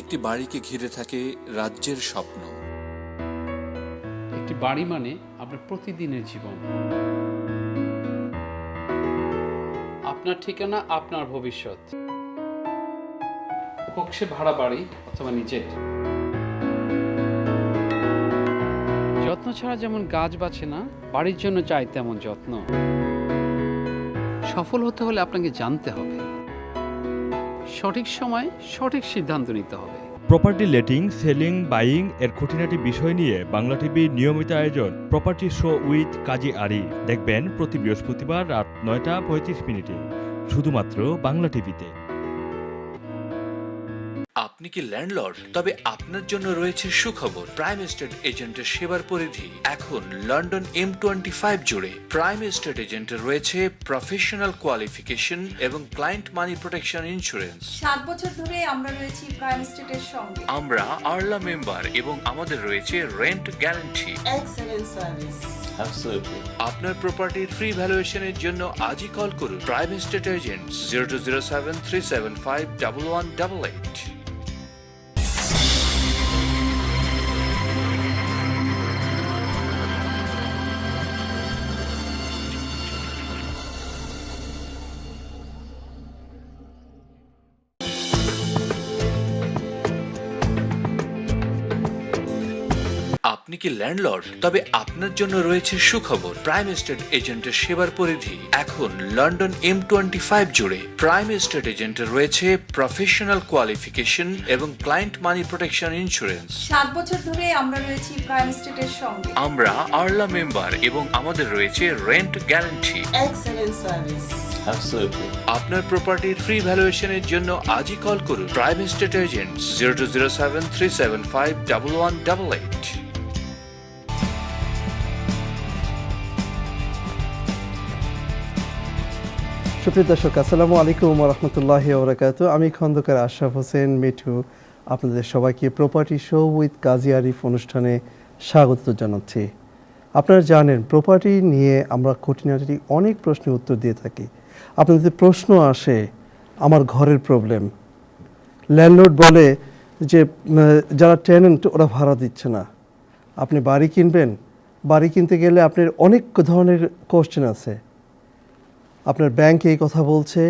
একটি বাড়িকে ঘিরে থাকে রাজ্যের স্বপ্ন। একটি বাড়ি মানে আপনার প্রতিদিনের জীবন, আপনার ঠিকানা, আপনার ভবিষ্যৎ, হোক সে ভাড়া বাড়ি অথবা নিজের। যত্ন ছাড়া যেমন গাছ বাঁচে না, বাড়ির জন্য চাই তেমন যত্ন। সফল হতে হলে আপনাকে জানতে হবে, সঠিক সময় সঠিক সিদ্ধান্ত নিতে হবে। প্রপার্টি লেটিং, সেলিং, বাইং এর খুঁটিনাটি বিষয় নিয়ে বাংলা টিভির নিয়মিত আয়োজন প্রপার্টি শো উইথ কাজী আরিফ দেখবেন প্রতি বৃহস্পতিবার রাত 9:35 শুধুমাত্র বাংলা টিভিতে। আপনি কি ল্যান্ডলর্ড? তবে আপনার জন্য রয়েছে সুখবর। প্রাইম এস্টেট এজেন্টের সেবার পরিধি এখন লন্ডন M25 জুড়ে। প্রাইম এস্টেট এজেন্টের রয়েছে প্রফেশনাল কোয়ালিফিকেশন এবং ক্লায়েন্ট মানি প্রোটেকশন ইন্স্যুরেন্স। 7 বছর ধরে আমরা রয়েছি প্রাইম এস্টেটের সঙ্গে। আমরা আরলা মেম্বার এবং আমাদের রয়েছে rent guarantee. Excellent service. Absolutely. আপনার প্রপার্টির ফ্রি ভ্যালুয়েশনের জন্য আজই কল করুন প্রাইম এস্টেট এজেন্ট 0207-375-1188। আপনি কি ল্যান্ডলর্ড? তবে আপনার জন্য রয়েছে সুখবর। প্রাইম এস্টেট এজেন্টের সেবার পরিধি এখন লন্ডন M25 জুড়ে। প্রাইম এস্টেট এজেন্টের রয়েছে প্রফেশনাল কোয়ালিফিকেশন এবং ক্লায়েন্ট মানি প্রোটেকশন ইন্স্যুরেন্স। 7 বছর ধরে আমরা রয়েছি প্রাইম এস্টেটের সঙ্গে। আমরা আরলা মেম্বার এবং আমাদের রয়েছে rent guarantee. Excellent service. Absolutely. আপনার প্রপার্টির ফ্রি ভ্যালুয়েশনের জন্য আজই কল করুন প্রাইম এস্টেট এজেন্ট 0207-375-1188। সুপ্রিয় দর্শক, আসসালামু আলাইকুম ওয়া রাহমাতুল্লাহি ওয়া বারাকাতুহু। আমি খন্দকার আশরাফ হোসেন মিঠু আপনাদের সবাইকে প্রপার্টি শো উইথ কাজী আরিফ অনুষ্ঠানে স্বাগত জানাচ্ছি। আপনারা জানেন প্রপার্টি নিয়ে আমরা খুঁটিনাটি অনেক প্রশ্নের উত্তর দিয়ে থাকি। আপনাদের প্রশ্ন আসে আমার ঘরের প্রবলেম, ল্যান্ডলর্ড বলে যে যারা টেনেন্ট ওরা ভাড়া দিচ্ছে না। আপনি বাড়ি কিনবেন, বাড়ি কিনতে গেলে আপনার অনেক ধরনের কোশ্চেন আছে। আপনার ব্যাংক এই কথা বলছে,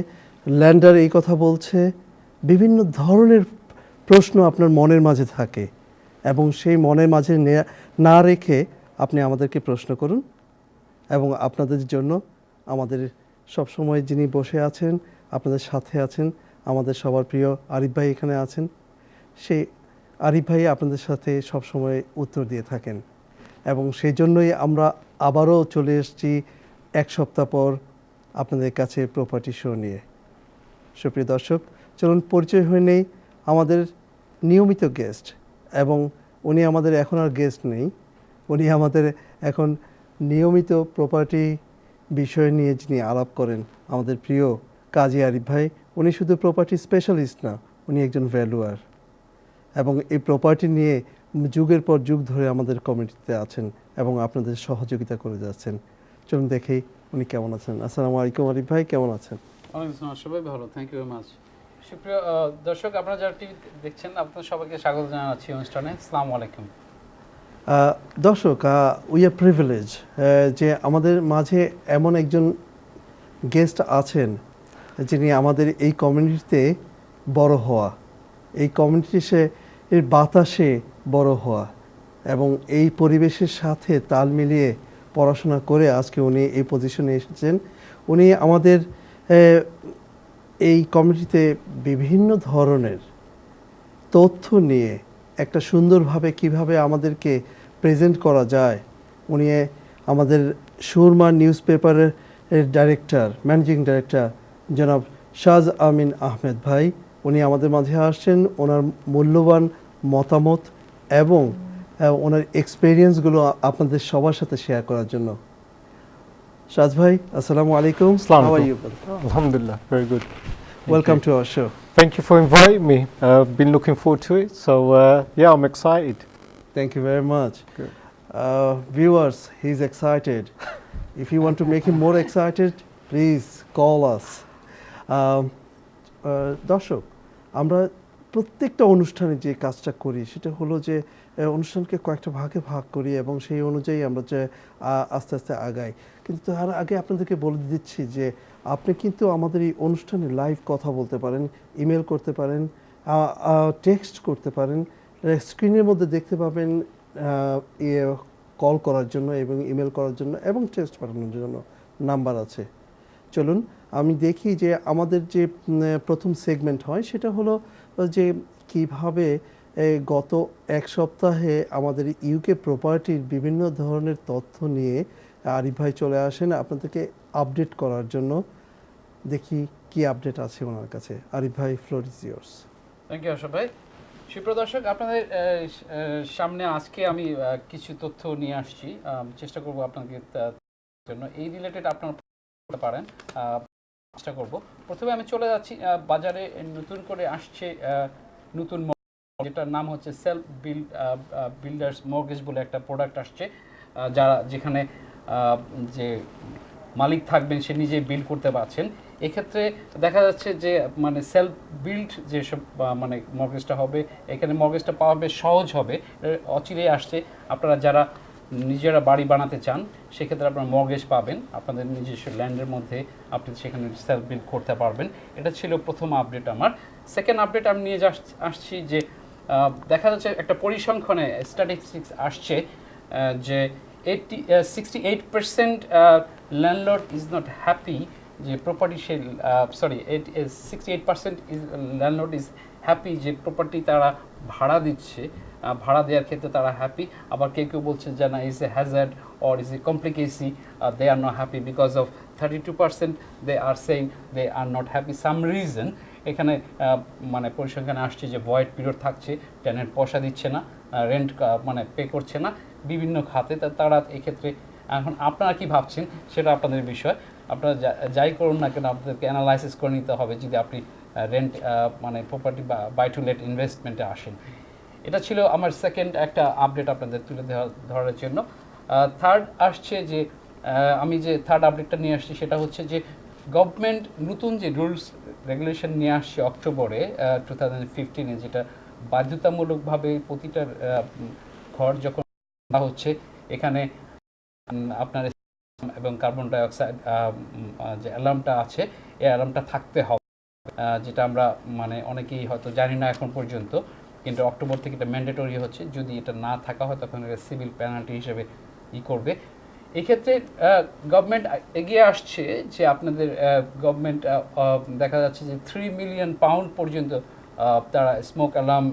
ল্যান্ডার এই কথা বলছে, বিভিন্ন ধরনের প্রশ্ন আপনার মনের মাঝে থাকে এবং সেই মনের মাঝে না রেখে আপনি আমাদেরকে প্রশ্ন করুন। এবং আপনাদের জন্য আমাদের সবসময় যিনি বসে আছেন, আপনাদের সাথে আছেন, আমাদের সবার প্রিয় আরিফ ভাই এখানে আছেন। সেই আরিফ ভাই আপনাদের সাথে সবসময় উত্তর দিয়ে থাকেন এবং সেই জন্যই আমরা আবারও চলে এসেছি 1 সপ্তাহ পর আপনাদের কাছে প্রপার্টি শো নিয়ে। সুপ্রিয় দর্শক, চলুন পরিচয় হয়ে নেই আমাদের নিয়মিত গেস্ট, এবং উনি আমাদের এখন আর গেস্ট নেই, উনি আমাদের এখন নিয়মিত প্রপার্টি বিষয় নিয়ে যিনি আলাপ করেন, আমাদের প্রিয় কাজী আরিফ ভাই। উনি শুধু প্রপার্টি স্পেশালিস্ট না, উনি একজন ভ্যালুয়ার এবং এই প্রপার্টি নিয়ে যুগের পর যুগ ধরে আমাদের কমিটিতে আছেন এবং আপনাদের সহযোগিতা করে যাচ্ছেন। চলুন দেখি উনি কেমন আছেন। আসসালামু আলাইকুম আরিফ ভাই, কেমন আছেন? ওয়ালাইকুম আসসালাম, সবাই ভালো, থ্যাংক ইউ ভেরি মাচ। সুপ্রিয় দর্শক, আপনারা যারা টিভি দেখছেন আপনাদের সবাইকে স্বাগত জানাচ্ছি অনুষ্ঠানে। আসসালামু আলাইকুম। দর্শক, উই আর প্রিভিলেজ যে আমাদের মাঝে এমন একজন গেস্ট আছেন যিনি আমাদের এই কমিউনিটিতে বড় হওয়া, এই কমিউনিটি এর বাতাসে বড় হওয়া এবং এই পরিবেশের সাথে তাল মিলিয়ে পড়াশোনা করে আজকে উনি এই পজিশনে এসেছেন। উনি আমাদের এই কমিউনিটিতে বিভিন্ন ধরনের তথ্য নিয়ে একটা সুন্দরভাবে কিভাবে আমাদেরকে প্রেজেন্ট করা যায়, উনি আমাদের সুরমা নিউজ পেপারের ডাইরেক্টর, ম্যানেজিং ডাইরেক্টর জনাব সার্জ আহমেদ ভাই। উনি আমাদের মাঝে আসছেন ওনার মূল্যবান মতামত এবং ওনার এক্সপেরিয়েন্সগুলো আপনাদের সবার সাথে শেয়ার করার জন্য। সাজ ভাই, আসসালামু আলাইকুম। How are you? Alhamdulillah, very good. Welcome to our show. Thank you for inviting me. Been looking forward to it. So yeah, I'm excited. Thank you very much. Good. Viewers, he's excited. If you want to make him more excited, please call us. দর্শক, আমরা প্রত্যেকটা অনুষ্ঠানে যে কাজটা করি সেটা হলো যে অনুষ্ঠানকে কয়েকটা ভাগে ভাগ করি এবং সেই অনুযায়ী আমরা যে আস্তে আস্তে আগাই। কিন্তু তার আগে আপনাদেরকে বলে দিচ্ছি যে আপনি কিন্তু আমাদের এই অনুষ্ঠানে লাইভ কথা বলতে পারেন, ইমেল করতে পারেন, টেক্সট করতে পারেন। স্ক্রিনের মধ্যে দেখতে পাবেন কল করার জন্য এবং ইমেল করার জন্য এবং টেক্সট পাঠানোর জন্য নাম্বার আছে। চলুন আমি দেখি যে আমাদের যে প্রথম সেগমেন্ট হয় সেটা হলো যে কিভাবে গত এক সপ্তাহে আমাদের ইউকে প্রপার্টির বিভিন্ন ধরনের তথ্য নিয়ে আরিফ ভাই চলে আসেন আপনাদেরকে আপডেট করার জন্য। দেখি কি আপডেট আছে ওনার কাছে। আরিফ ভাই, floor is yours. Thank you Ashraf ভাই। সুপ্রদর্শক, আপনাদের সামনে আজকে আমি কিছু তথ্য নিয়ে আসছি, চেষ্টা করব আপনাদের জন্য এই রিলেটেড আপনারা করতে পারেন, চেষ্টা করব। প্রথমে আমি চলে যাচ্ছি বাজারে নতুন করে আসছে নতুন যেটার নাম হচ্ছে সেলফ বিল্ডার্স মর্গেজ বলে একটা প্রোডাক্ট আসছে, যেখানে যে মালিক থাকবেন সে নিজেই বিল্ড করতে পারছেন। এক্ষেত্রে দেখা যাচ্ছে যে মানে সেলফ বিল্ড যেসব মানে মর্গেজটা হবে, এখানে মর্গেজটা পাওয়া বেশ সহজ হবে, অচিরেই আসছে। আপনারা যারা নিজেরা বাড়ি বানাতে চান সেক্ষেত্রে আপনারা মর্গেজ পাবেন, আপনাদের নিজস্ব ল্যান্ডের মধ্যে আপনি সেখানে সেলফ বিল্ড করতে পারবেন। এটা ছিল প্রথম আপডেট আমার। সেকেন্ড আপডেট আমি নিয়ে আসছি যে দেখা যাচ্ছে একটা পরিসংখ্যানে স্ট্যাটিস্টিক্স আসছে যে 68% ল্যান্ডলর্ড ইজ নট হ্যাপি যে property say 68% landlord is happy যে প্রপার্টি তারা ভাড়া দিচ্ছে, ভাড়া দেওয়ার ক্ষেত্রে তারা হ্যাপি। আবার কেউ কেউ বলছে যে না, is a hazard or is a complicacy, they are not happy because of 32% they are saying they are not happy some reason. এখানে মানে পরিসংখ্যানে আসছে যে ভয়েড পিরিয়ড থাকছে, টেনেন্ট পয়সা দিচ্ছে না, রেন্ট মানে পে করছে না বিভিন্ন খাতে, তারা এক্ষেত্রে। এখন আপনারা কি ভাবছেন সেটা আপনাদের বিষয়, আপনারা যাই করুন না কেন আপনাদেরকে অ্যানালাইসিস করে নিতে হবে যদি আপনি রেন্ট মানে প্রপার্টি বা বাই টু লেট ইনভেস্টমেন্টে আসেন। এটা ছিল আমার সেকেন্ড একটা আপডেট আপনাদের তুলে ধরার জন্য। থার্ড আসছে যে আমি যে থার্ড আপডেটটা নিয়ে আসছি সেটা হচ্ছে যে গভর্নমেন্ট নতুন যে রুলস রেগুলেশন নিয়ে আসছে অক্টোবরে 2015-এ, যেটা বাধ্যতামূলকভাবে প্রতিটা ঘর যখন হচ্ছে এখানে আপনার এবং কার্বন ডাইঅক্সাইড যে অ্যালার্মটা আছে এই অ্যালার্মটা থাকতে হবে, যেটা আমরা মানে অনেকেই হয়তো জানি না এখন পর্যন্ত, কিন্তু অক্টোবর থেকে এটা ম্যান্ডেটরি হচ্ছে। যদি এটা না থাকা হয় তখন এটা সিভিল পেনাল্টি হিসেবে করবে। এক্ষেত্রে গভর্নমেন্ট এগিয়ে আসছে যে আপনাদের গভর্নমেন্ট দেখা যাচ্ছে যে 3 মিলিয়ন পাউন্ড পর্যন্ত তারা স্মোক অ্যালার্ম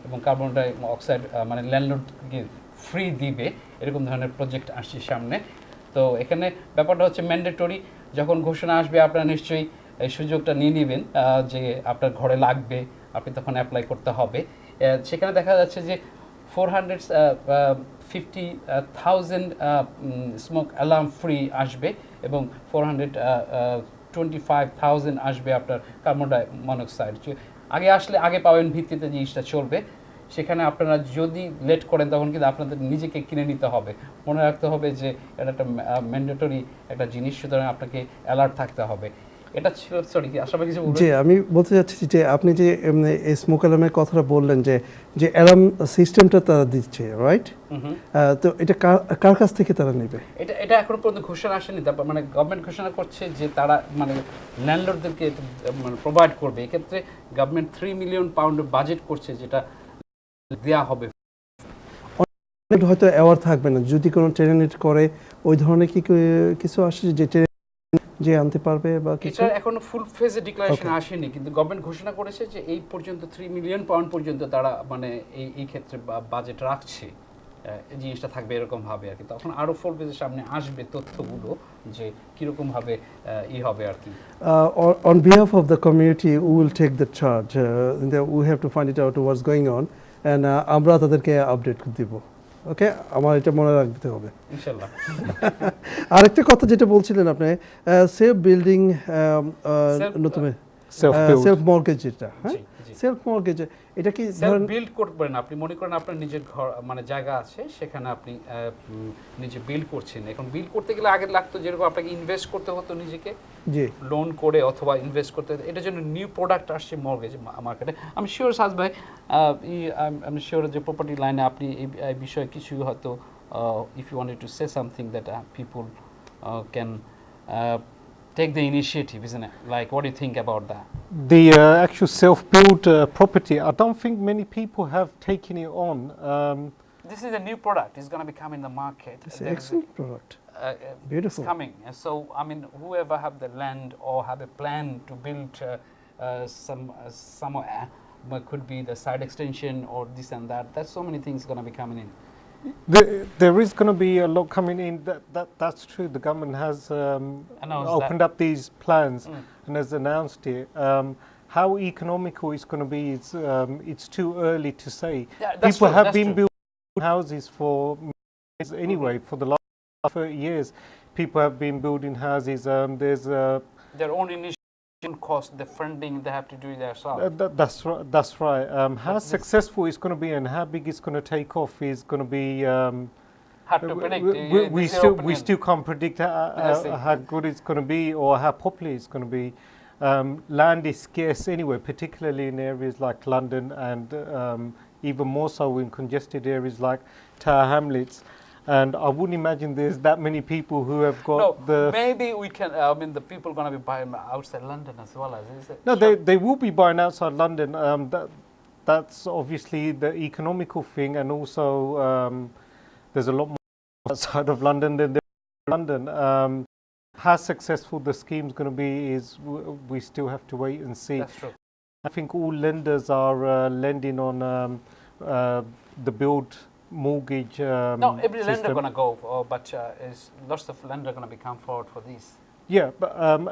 এবং কার্বন ডাই অক্সাইড মানে ল্যান্ডলর্ডকে ফ্রি দিবে, এরকম ধরনের প্রজেক্ট আসছে সামনে। তো এখানে ব্যাপারটা হচ্ছে ম্যান্ডেটরি, যখন ঘোষণা আসবে আপনারা নিশ্চয়ই এই সুযোগটা নিয়ে নেবেন যে আপনার ঘরে লাগবে, আপনি তখন অ্যাপ্লাই করতে হবে। সেখানে দেখা যাচ্ছে যে 450,000 স্মোক অ্যালার্ম ফ্রি আসবে এবং 425,000 আসবে আপনার কার্বন ডাই মনোক্সাইড। আগে পাবেন ভিত্তিতে জিনিসটা চলবে। সেখানে আপনারা যদি লেট করেন তখন কিন্তু আপনাদের নিজেকে কিনে নিতে হবে, মনে রাখতে হবে যে এটা একটা ম্যান্ডেটরি একটা জিনিস, সুতরাং আপনাকে অ্যালার্ট থাকতে হবে। এটা ছিল আশা কিছু বলবেন? জি, আমি বলতে চাচ্ছি যে আপনি যে স্মোক অ্যালার্মের কথাটা বললেন যে অ্যালার্ম সিস্টেমটা তারা দিচ্ছে, রাইট? তো এটা কার কাছ থেকে তারা নেবে? এটা এখনো পর্যন্ত ঘোষণা আসেনি, তারপর মানে গভর্নমেন্ট ঘোষণা করছে যে তারা মানে ল্যান্ডলর্ডদেরকে মানে প্রোভাইড করবে। এক্ষেত্রে গভর্নমেন্ট 3 মিলিয়ন পাউন্ড বাজেট করছে, যেটা দেওয়া হবে। হয়তো অ্যাওয়ার থাকবে না যদি কোনো টেনেন্ট করে, ওই ধরনের কি কিছু আসে যে যে আনতে পারবে বা কিছু? এটা এখনো ফুল ফেজে ডিক্লারেশন আসেনি, কিন্তু গভর্নমেন্ট ঘোষণা করেছে যে এই পর্যন্ত 3 মিলিয়ন পাউন্ড পর্যন্ত তারা মানে এই ক্ষেত্রে বাজেট রাখছে, এই জিনিসটা থাকবে এরকম ভাবে আর কি। তখন আরো ফুল ফেজের সামনে আসবে তথ্যগুলো যে কিরকম ভাবে হবে আর কি। On behalf of the community, we will take the charge. We have to find it out what's going on, and আমরা তাদেরকে আপডেট দিব। ওকে, আমার এটা মনে রাখতে হবে ইনশাআল্লাহ। আরেকটা কথা যেটা বলছিলেন আপনি, সেফ বিল্ডিং নতুন Self-build. সেলফ মর্গেজ যেটা, হ্যাঁ জি, জি। সেলফ মর্গেজ এটা কি সেলফ ধরেন বিল্ড করবেন আপনি মনে করেন আপনার নিজের ঘর মানে জায়গা আছে সেখানে আপনি নিজে বিল্ড করছেন। এখন বিল্ড করতে গেলে আগে লাগতো যেরকম আপনাকে ইনভেস্ট করতে হতো নিজেকে জি লোন করে অথবা ইনভেস্ট করতে হতো। এটার জন্য নিউ প্রোডাক্ট আসছে মর্গেজ মার্কেটে। আমি শিওর সাজ ভাই আমি শিওর যে প্রপার্টি লাইনে আপনি এই বিষয়ে কিছু হয়তো if you wanted to say something that people can take the initiative, isn't it? Like, what do you think about that? The actual self-build property, I don't think many people have taken it on. This is a new product. It's going to be coming in the market. it's There is- excellent product. Beautiful. It's coming. And so, I mean, whoever have the land or have a plan to build somewhere, but could be the side extension or this and that. There's so many things going to be coming in. There is going to be a lot coming in. That's true. The government has Announced opened that. up these plans and has announced it. How economical it's going to be, it's too early to say. Yeah, that's People true, have that's been true. building houses for anyway for the last 30 years. People have been building houses. There's Their own initial cost, the funding, they have to do it themselves. that's right. That's right. How But this- successful it's going to be and how big it's going to take off is going to be. Hard to predict. We This is your still opinion. can't predict I see. how good it's going to be or how popular it's going to be. Land is scarce anyway, particularly in areas like London and even more so in congested areas like Tower Hamlets. And I wouldn't imagine there's that many people who have got No, the. maybe we can. I mean, the people going to be buying outside London as well as is it? No, they will be buying outside London. That's obviously the economical thing, and also there's a lot more outside of London than there is in London. How successful the scheme's going to be is we still have to wait and see. That's true. I think all lenders are lending on the build mortgage. No, every lender system. going to go, but is lots of lender going to be come forward for this. Yeah, but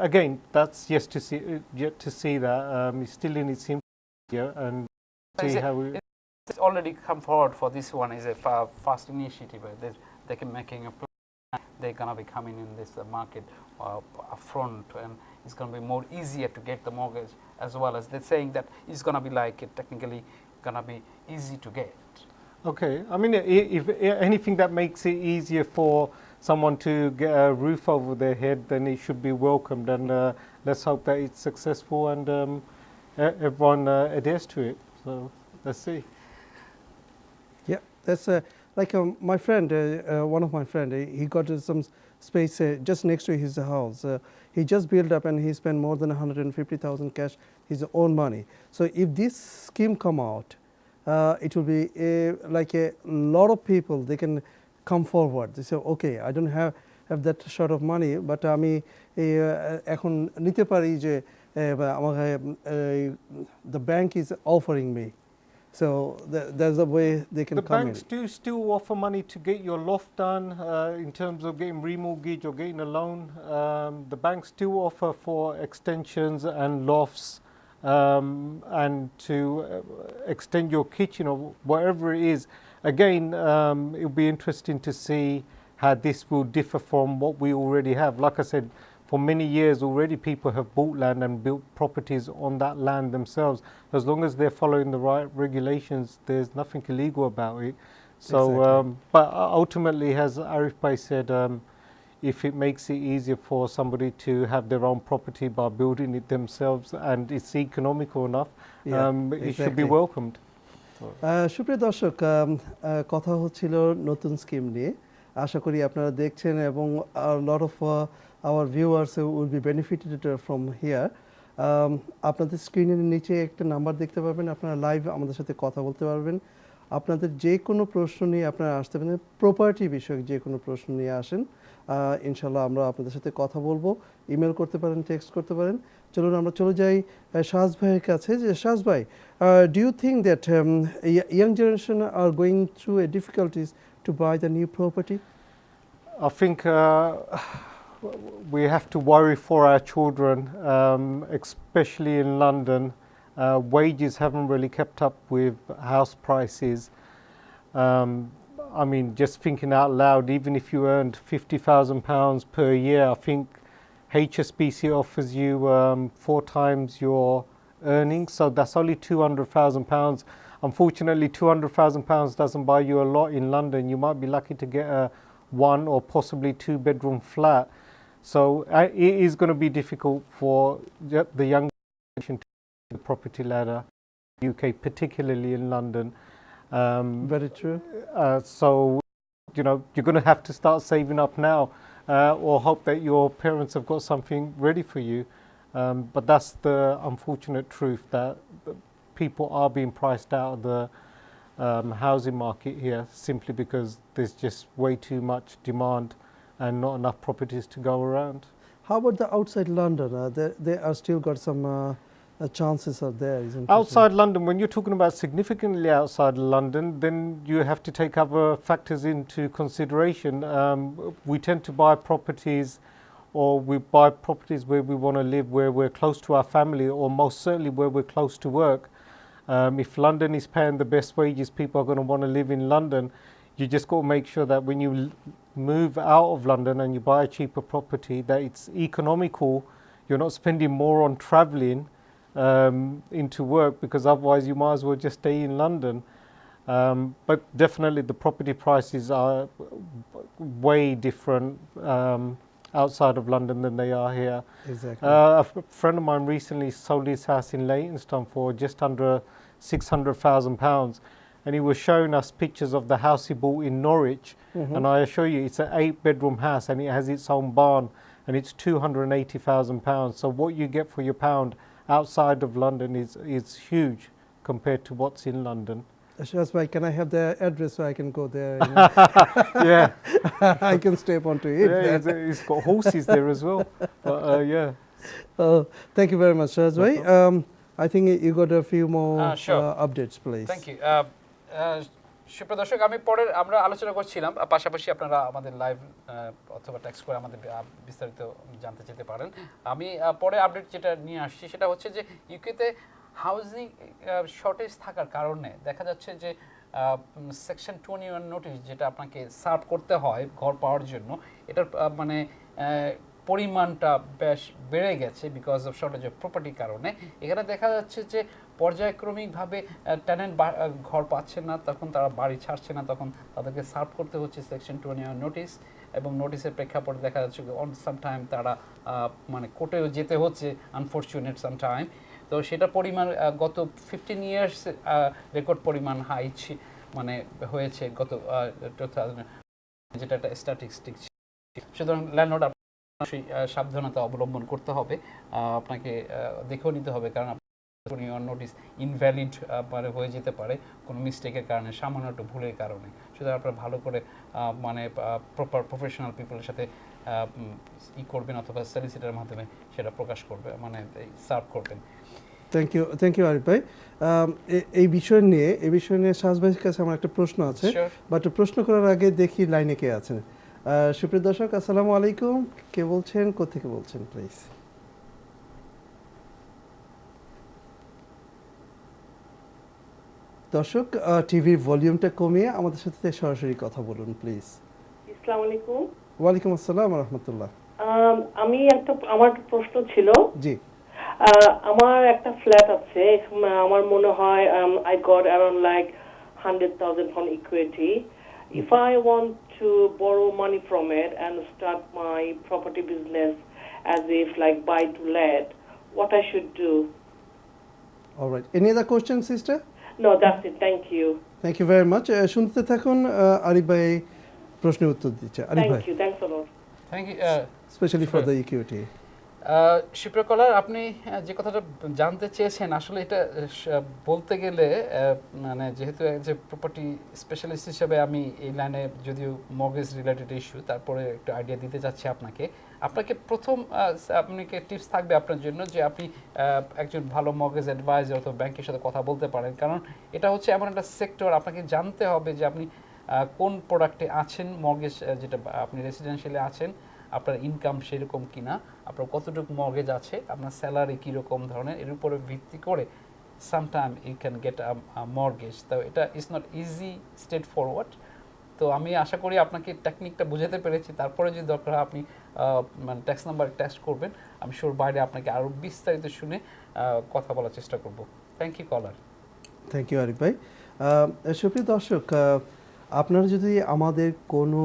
again, that's yet to see that. It's still in its infancy, and Is see it- how we. It's already come forward for this one is a fast initiative. They can making a plan. They're going to be coming in this market upfront, and it's going to be more easier to get the mortgage, as well as they're saying that it's going to be like technically going to be easy to get. Okay, I mean, if anything that makes it easier for someone to get a roof over their head, then it should be welcomed. And let's hope that it's successful and everyone adheres to it. So let's see. Yeah, that's like my friend, one of my friend, he got some space just next to his house. He just built up and he spent more than 150,000 cash, his own money. So if this scheme come out, it will be like a lot of people, they can come forward. They say, okay, I don't have that sort of money, but আমি এখন নিতে পারি যে আমাকে the bank is offering me. So there's a way they can The come banks in. do still offer money to get your loft done in terms of getting remortgage or getting a loan. The banks do offer for extensions and lofts and to extend your kitchen or whatever it is. Again, it'll be interesting to see how this will differ from what we already have. Like I said, for many years already people have bought land and built properties on that land themselves. As long as they're following the right regulations, there's nothing illegal about it. So, Exactly. but ultimately, as Arif Bhai said, if it makes it easier for somebody to have their own property by building it themselves and it's economical enough, Yeah, it should be exactly. welcomed. সুপ্রিয় দর্শক, কথা হচ্ছিল নতুন scheme নিয়ে। আশা করি আপনারা দেখছেন এবং lot of our viewers will be benefited from here. আপনাদের স্ক্রিনের নিচে একটা নাম্বার দেখতে পাবেন, আপনারা লাইভ আমাদের সাথে কথা বলতে পারবেন। আপনাদের যে কোনো প্রশ্ন নিয়ে আপনারা আসতে পারেন, প্রপার্টি বিষয়ক যে কোনো প্রশ্ন নিয়ে আসেন, ইনশাল্লাহ আমরা আপনাদের সাথে কথা বলবো। ইমেল করতে পারেন, টেক্সট করতে পারেন। চলুন আমরা চলে যাই সাজ ভাইয়ের কাছে। যে সাজ ভাই, do you think that young generation are going through a difficulties to buy the new property? I think we have to worry for our children, especially in London. Wages haven't really kept up with house prices. I mean, just thinking out loud, even if you earned £50,000 per year, I think HSBC offers you 4 times your earnings, so that's only £200,000. Unfortunately, £200,000 doesn't buy you a lot in London. You might be lucky to get a 1 or possibly 2 bedroom flat. So it is going to be difficult for the young generation to the property ladder in the UK, particularly in London. Very true. So, you know, you're going to have to start saving up now, or hope that your parents have got something ready for you. But that's the unfortunate truth, that people are being priced out of the housing market here simply because there's just way too much demand and not enough properties to go around. How about the outside London? They are still got some chances are there, isn't it? Outside London, when you're talking about significantly outside London, then you have to take other factors into consideration. We tend to buy properties, or we buy properties where we want to live, where we're close to our family, or most certainly where we're close to work. If London is paying the best wages, people are going to want to live in London. You just got to make sure that when you move out of London and you buy a cheaper property, that it's economical. You're not spending more on travelling into work, because otherwise you might as well just stay in London. But definitely the property prices are way different outside of London than they are here. Exactly. A friend of mine recently sold his house in Leytonstone for just under £600,000, and he was showing us pictures of the house he bought in Norwich. And I assure you, it's an 8-bedroom house and it has its own barn, and it's £280,000. So what you get for your pound outside of London is huge compared to what's in London. That's why, can I have the address so I can go there? Yeah, I can step onto it. yeah, it's got horses there as well. But yeah. Thank you very much, Sarz bhai. I think you got a few more Sure. updates, please. Thank you সুপ্রিয় দর্শক, আমি পরে আমরা আলোচনা করছিলাম, পাশাপাশি আপনারা আমাদের লাইভ অথবা টেক্সট করে আমাদের বিস্তারিত জানতে যেতে পারেন। আমি পরে আপডেট যেটা নিয়ে আসছি সেটা হচ্ছে যে ইউকেতে হাউজিং শর্টেজ থাকার কারণে দেখা যাচ্ছে যে সেকশন 21 নোটিশ যেটা আপনাকে সার্ভ করতে হয় ঘর পাওয়ার জন্য, এটার মানে পরিমাণটা বেশ বেড়ে গেছে বিকজ অফ শর্টেজ অফ প্রপার্টির কারণে। এখানে দেখা যাচ্ছে যে পর্যায়ক্রমিকভাবে টেনেন্ট ঘর পাচ্ছে না, তখন তারা বাড়ি ছাড়ছে না, তখন তাদেরকে সার্ভ করতে হচ্ছে সেকশন 21 নোটিশ, এবং নোটিশের প্রেক্ষাপটে দেখা যাচ্ছে অন সামটাইম তারা মানে কোর্টেও যেতে হচ্ছে, আনফর্চুনেট সামটাইম। তো সেটা পরিমাণ গত 15 ইয়ার্স রেকর্ড পরিমাণ হাই মানে হয়েছে গত 2000, যেটা একটা স্ট্যাটিস্টিক্স। সুতরাং ল্যান্ডলর্ড সেই সাবধানতা অবলম্বন করতে হবে, আপনাকে দেখেও নিতে হবে, কারণ নোটিস ইনভ্যালিড মানে হয়ে যেতে পারে কোনো মিস্টেকের কারণে, সামান্য একটু ভুলের কারণে। সুতরাং আপনারা ভালো করে মানে প্রপার প্রফেশনাল পিপলের সাথে করবেন, অথবা সলিসিটারের মাধ্যমে সেটা প্রকাশ করবে, মানে সার্ভ করবেন। থ্যাংক ইউ আরিফ ভাই। এই বিষয় নিয়ে সাজ ভাইয়ের কাছে আমার একটা প্রশ্ন আছে, বাট প্রশ্ন করার আগে দেখি লাইনে কে আছেন। সুপ্রিয় দর্শক, আসসালামু আলাইকুম। কে বলছেন, কোত্থেকে বলছেন প্লিজ? দর্শক, টিভির ভলিউমটা কমিয়ে আমাদের সাথে সরাসরি কথা বলুন প্লিজ। আসসালামু আলাইকুম। ওয়ালাইকুম আসসালাম ওয়া রাহমাতুল্লাহ। আমি আমার একটা প্রশ্ন ছিল। জি। আমার একটা ফ্ল্যাট আছে, আমার মনে হয় I got around like 100,000 pound equity. If I want to borrow money from it and start my property business as if like buy to let, what I should do? All right. Any other questions, sister? No, that's it. Thank you. Thank you very much. শুনতে থাকুন, আরিফ ভাই প্রশ্নের উত্তর দিচ্ছে। আরিফ ভাই, Thank you. Thanks a lot. Thank you. Specially for the equity. শিপ্রকলার, আপনি যে কথাটা জানতে চেয়েছেন, আসলে এটা বলতে গেলে মানে যেহেতু যে প্রপার্টি স্পেশালিস্ট হিসেবে আমি এই লাইনে, যদিও মর্গেজ রিলেটেড ইস্যু, তারপরে একটু আইডিয়া দিতে চাচ্ছি আপনাকে প্রথম আপনাকে টিপস থাকবে আপনার জন্য যে আপনি একজন ভালো মর্গেজ অ্যাডভাইজার অথবা ব্যাংকের সাথে কথা বলতে পারেন, কারণ এটা হচ্ছে এমন একটা সেক্টর, আপনাকে জানতে হবে যে আপনি কোন প্রোডাক্টে আছেন, মর্গেজ যেটা আপনি রেসিডেন্সিয়ালে আছেন, আপনার ইনকাম সেরকম কিনা, আপনার কতটুকু মর্গেজ আছে, আপনার স্যালারি কীরকম ধরনের, এর উপরে ভিত্তি করে sometime you can get a mortgage. তো এটা is not easy straightforward, তো আমি আশা করি আপনাকে টেকনিকটা বুঝাতে পেরেছি। তারপরে যদি দরকার হয় আপনি মানে ট্যাক্স নাম্বার টেস্ট করবেন, আমি শিওর বাইরে আপনাকে আরও বিস্তারিত শুনে কথা বলার চেষ্টা করব। Thank you caller. Thank you Arif ভাই। সুপ্রিয় দর্শক, আপনারা যদি আমাদের কোনো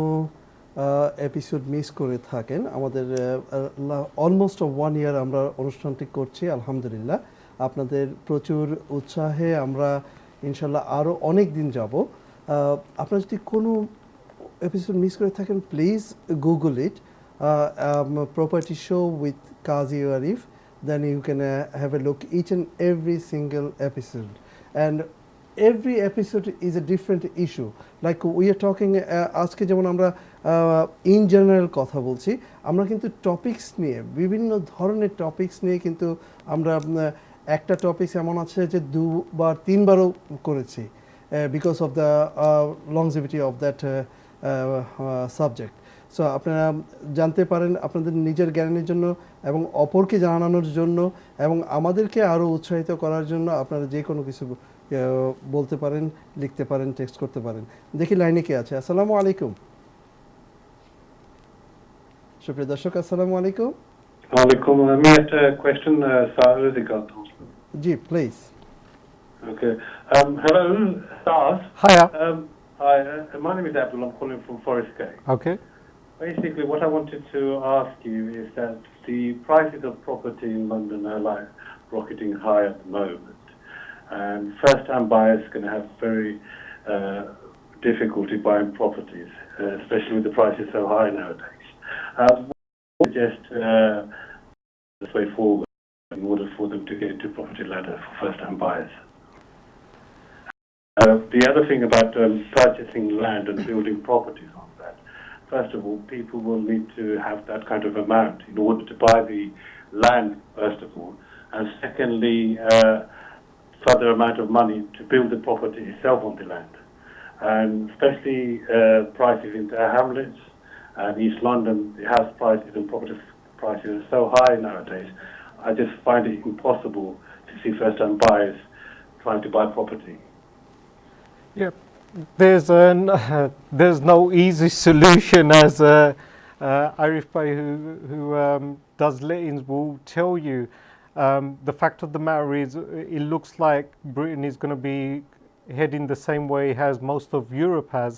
এপিসোড মিস করে থাকেন, আমাদের অলমোস্ট 1 ইয়ার আমরা অনুষ্ঠানটি করছি আলহামদুলিল্লাহ। আপনাদের প্রচুর উৎসাহে আমরা ইনশাল্লাহ আরও অনেক দিন যাব। আপনারা যদি কোনো এপিসোড মিস করে থাকেন, please Google it, property show with Kazi Arif, then you can have a look each and every single episode, and every episode is a different issue. Like we are talking আজকে যেমন আমরা in general কথা বলছি, আমরা কিন্তু topics নিয়ে বিভিন্ন ধরনের টপিকস নিয়ে কিন্তু আমরা একটা টপিকস এমন আছে যে 2 বা 3 বারও করেছি because of the longevity of that subject. So আপনারা জানতে পারেন আপনাদের নিজের জ্ঞানের জন্য এবং অপরকে জানানোর জন্য এবং আমাদেরকে আরও উৎসাহিত করার জন্য আপনারা যে কোনো কিছু বলতে পারেন, লিখতে পারেন, টেক্সট করতে পারেন। দেখি লাইনে কে আছে। আসসালামু আলাইকুম সুপ্রিয় দর্শক, আসসালামু আলাইকুম। Alaikum. আমি একটা question Sarz got. G please. Okay. Hello, Sarz. Hiya. Hi. My name is Abdul. I'm calling from Forest Gate. Okay. Basically, what I wanted to ask you is that the prices of property in London are like rocketing high at the moment, and first-time buyers are going to have very difficulty buying properties, especially with the prices so high nowadays. What would you suggest this way forward in order for them to get into property ladder for first-time buyers? The other thing about purchasing land and building properties on that, first of all, people will need to have that kind of amount in order to buy the land, first of all, and secondly, further amount of money to build the property itself on the land. And especially prices in the hamlets and East London, the house prices and property prices are so high nowadays. I just find it impossible to see first-time buyers trying to buy property. Yeah, there's no easy solution, as Arif Bhai, who does lettings, will tell you. The fact of the matter is, it looks like Britain is going to be heading the same way as most of Europe has,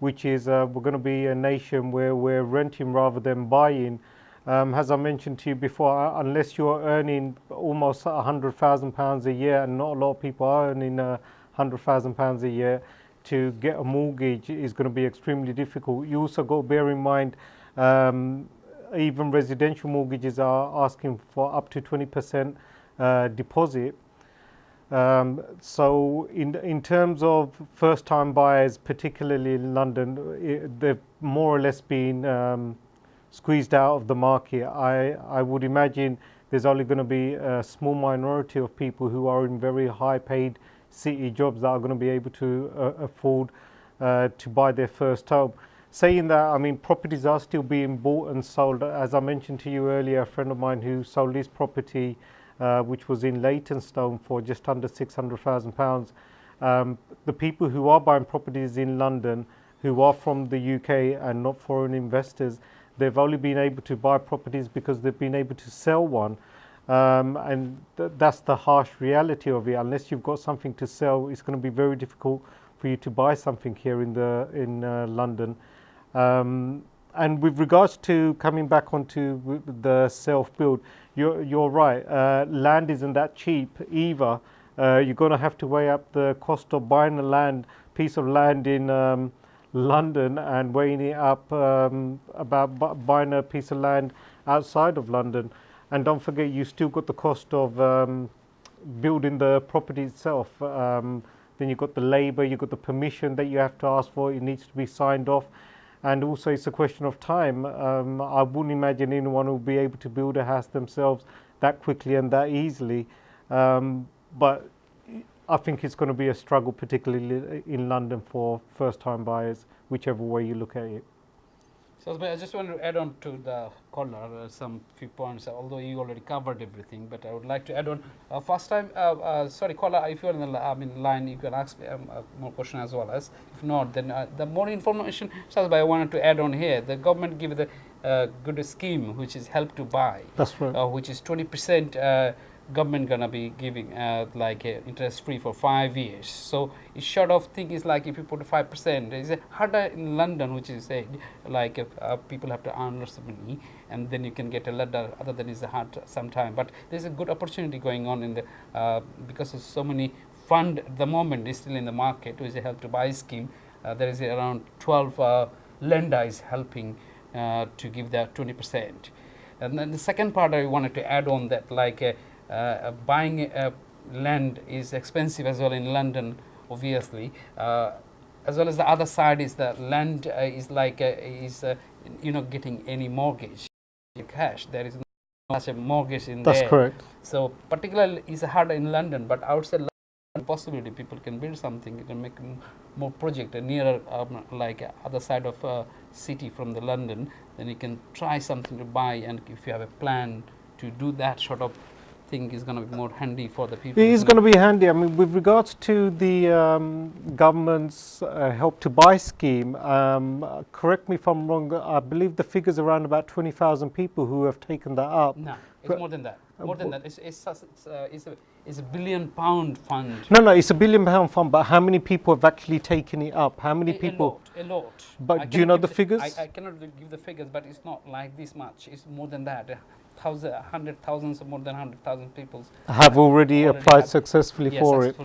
which is we're going to be a nation where we're renting rather than buying. As I mentioned to you before, unless you're earning almost £100,000 a year, and not a lot of people are earning £100,000 a year, to get a mortgage is going to be extremely difficult. You also got to bear in mind even residential mortgages are asking for up to 20% deposit. So in terms of first-time buyers, particularly in London, they've more or less been squeezed out of the market. I would imagine there's only going to be a small minority of people who are in very high-paid city jobs that are going to be able to afford to buy their first home. Saying that, I mean, properties are still being bought and sold. As I mentioned to you earlier, a friend of mine who sold his property, which was in Leytonstone, for just under £600,000. The people who are buying properties in London, who are from the UK and not foreign investors, they've only been able to buy properties because they've been able to sell one. And that's the harsh reality of it. Unless you've got something to sell, it's going to be very difficult for you to buy something here in London. And with regards to coming back onto the self-build, you're right. Land isn't that cheap either. You're going to have to weigh up the cost of buying a piece of land in London and weighing it up about buying a piece of land outside of London. And don't forget, you still got the cost of building the property itself. Then you've got the labour, you've got the permission that you have to ask for. It needs to be signed off. And also it's a question of time. I wouldn't imagine anyone will be able to build a house themselves that quickly and that easily. But I think it's going to be a struggle, particularly in London, for first-time buyers, whichever way you look at it. So I just want to add on to the caller some few points, although you already covered everything, but I would like to add on. First time, sorry, caller, if you're in the line, you can ask more question as well as. If not, then the more information. So I wanted to add on here. The government give the good scheme which is help to buy. That's right. Which is 20%. Government gonna be giving like interest free for 5 years. So it's sort of thing is like if you put 5%, it's harder in London, which is like people have to earn lots of money, and then you can get a letter. Other than it's hard sometime, but there's a good opportunity going on in the because of so many fund at the moment is still in the market, which is a help to buy scheme. There is around 12 lender is helping to give that 20%. And then the second part I wanted to add on that like. Buying land is expensive as well in London, obviously, as well as the other side is that land is like you're not getting any mortgage, cash. There is no such a mortgage in there. That's correct. So particularly it's harder in London, but outside London, possibility people can build something. You can make more project nearer, like other side of city from the London. Then you can try something to buy, and if you have a plan to do that sort of thing is going to be more handy for the people. It is going to be handy. I mean, with regards to the government's help to buy scheme, correct me if I'm wrong, I believe the figure's around about 20,000 people who have taken that up. No, it's more than that. More than that. It's a £1 billion fund. No, it's a £1 billion fund, but how many people have actually taken it up? How many people? A lot. But do you know the figures? I cannot give the figures, but it's not like this much. It's more than that. Hundred thousands or more than 100,000 people have already applied successfully for it.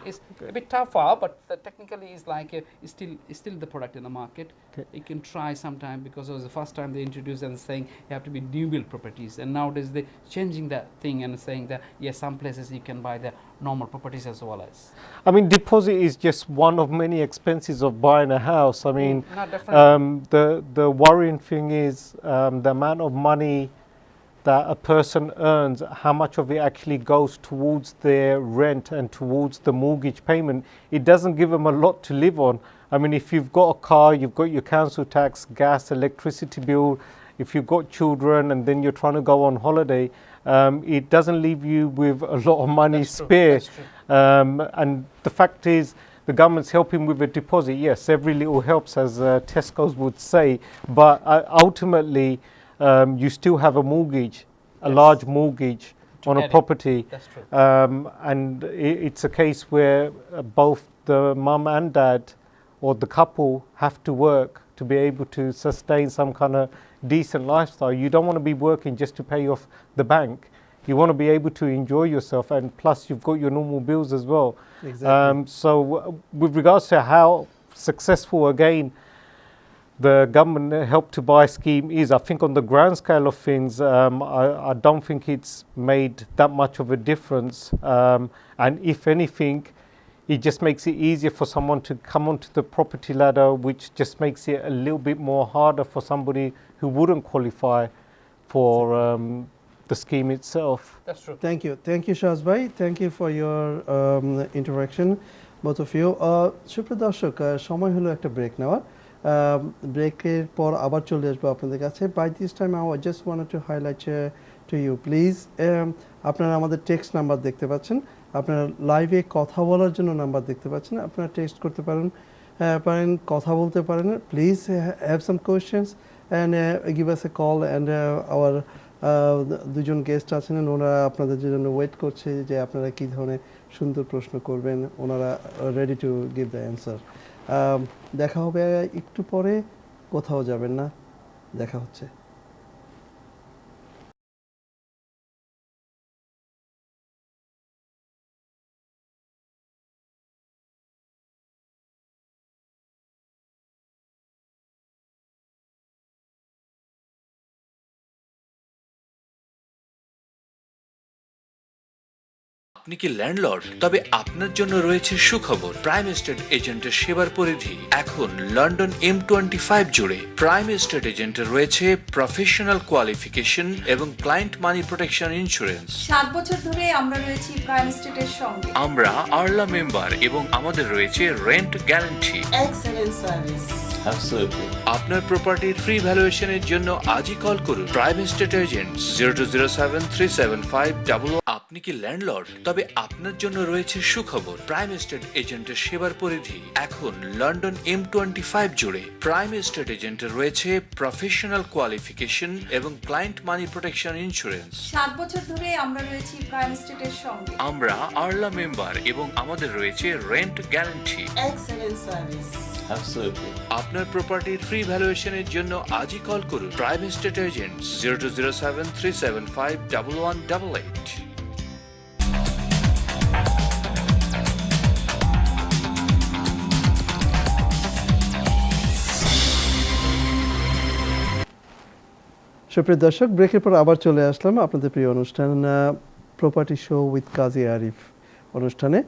It's a bit tougher, but technically it's like it's still the product in the market. Okay. You can try sometime because it was the first time they introduced and saying you have to be new build properties, and nowadays they changing that thing and saying that yes, some places you can buy the normal properties as well as. I mean, deposit is just one of many expenses of buying a house. I mean, the worrying thing is the amount of money that a person earns, how much of it actually goes towards their rent and towards the mortgage payment. It doesn't give them a lot to live on. I mean, if you've got a car, you've got your council tax, gas, electricity bill, if you've got children and then you're trying to go on holiday, it doesn't leave you with a lot of money spare. And the fact is, the government's helping with a deposit. Yes, every little helps, as Tesco's would say, but ultimately, you still have a mortgage, a large mortgage on a property. That's true. And it's a case where both the mum and dad or the couple have to work to be able to sustain some kind of decent lifestyle. You don't want to be working just to pay off the bank. You want to be able to enjoy yourself, and plus you've got your normal bills as well. Exactly. So with regards to how successful, again, the government help to buy scheme is, I think on the grand scale of things, I don't think it's made that much of a difference. And if anything, it just makes it easier for someone to come onto the property ladder, which just makes it a little bit more harder for somebody who wouldn't qualify for the scheme itself. That's true. Thank you Shaz bhai, thank you for your interaction, both of you. সুপ্রিয় দর্শক, সময় হলো একটা break নেওয়ার। ব্রেকের পর আবার চলে আসবো আপনাদের কাছে। By this time I just wanted to highlight to you please, আপনারা আমাদের টেক্সট নাম্বার দেখতে পাচ্ছেন, আপনারা লাইভে কথা বলার জন্য নাম্বার দেখতে পাচ্ছেন, আপনারা টেক্সট করতে পারেন, কথা বলতে পারেন। Please have some questions and give us A call, and our দুজন গেস্ট আছেন, ওনারা আপনাদের জন্য ওয়েট করছে যে আপনারা কী ধরনের সুন্দর প্রশ্ন করবেন। ওনারা ready to give the answer. দেখা হবে একটু পরে, কোথাও যাবেন না, দেখা হচ্ছে। আপনি কি ল্যান্ডলর্ড? তবে আপনার জন্য রয়েছে সুখবর। প্রাইম এস্টেট এজেন্টের সেবার পরিধি এখন লন্ডন M25 জুড়ে। প্রাইম এস্টেট এজেন্টের রয়েছে প্রফেশনাল কোয়ালিফিকেশন এবং ক্লায়েন্ট মানি প্রোটেকশন ইন্স্যুরেন্স। 7 বছর ধরে আমরা রয়েছি প্রাইম এস্টেটের সঙ্গে। আমরা আরলা মেম্বার এবং আমাদের রয়েছে rent guarantee. Excellent service. Absolutely. আপনার প্রপার্টির ফ্রি ভ্যালুয়েশনের জন্য আজই কল করুন প্রাইম এস্টেট এজেন্ট 0207375511। আপনি কি ল্যান্ডলর্ড? তবে আপনার জন্য রয়েছে সুখবর। প্রাইম এস্টেট এজেন্টের সেবার পরিধি এখন লন্ডন M25 জুড়ে। প্রাইম এস্টেট এজেন্টের রয়েছে প্রফেশনাল কোয়ালিফিকেশন এবং ক্লায়েন্ট মানি প্রোটেকশন ইন্স্যুরেন্স। 7 বছর ধরে আমরা রয়েছি প্রাইম স্টেটের সঙ্গে। আমরা আরলা মেম্বার এবং আমাদের রয়েছে rent guarantee. Excellent service. Absolutely. আপনার প্রপার্টির ফ্রি ভ্যালুয়েশনের জন্য আজই কল করুন প্রাইম এস্টেট এজেন্ট 020737511188। সুপ্রিয় দর্শক, ব্রেকের পর আবার চলে আসলাম আপনাদের প্রিয় অনুষ্ঠান প্রপার্টি শো উইথ কাজী আরিফ অনুষ্ঠানে।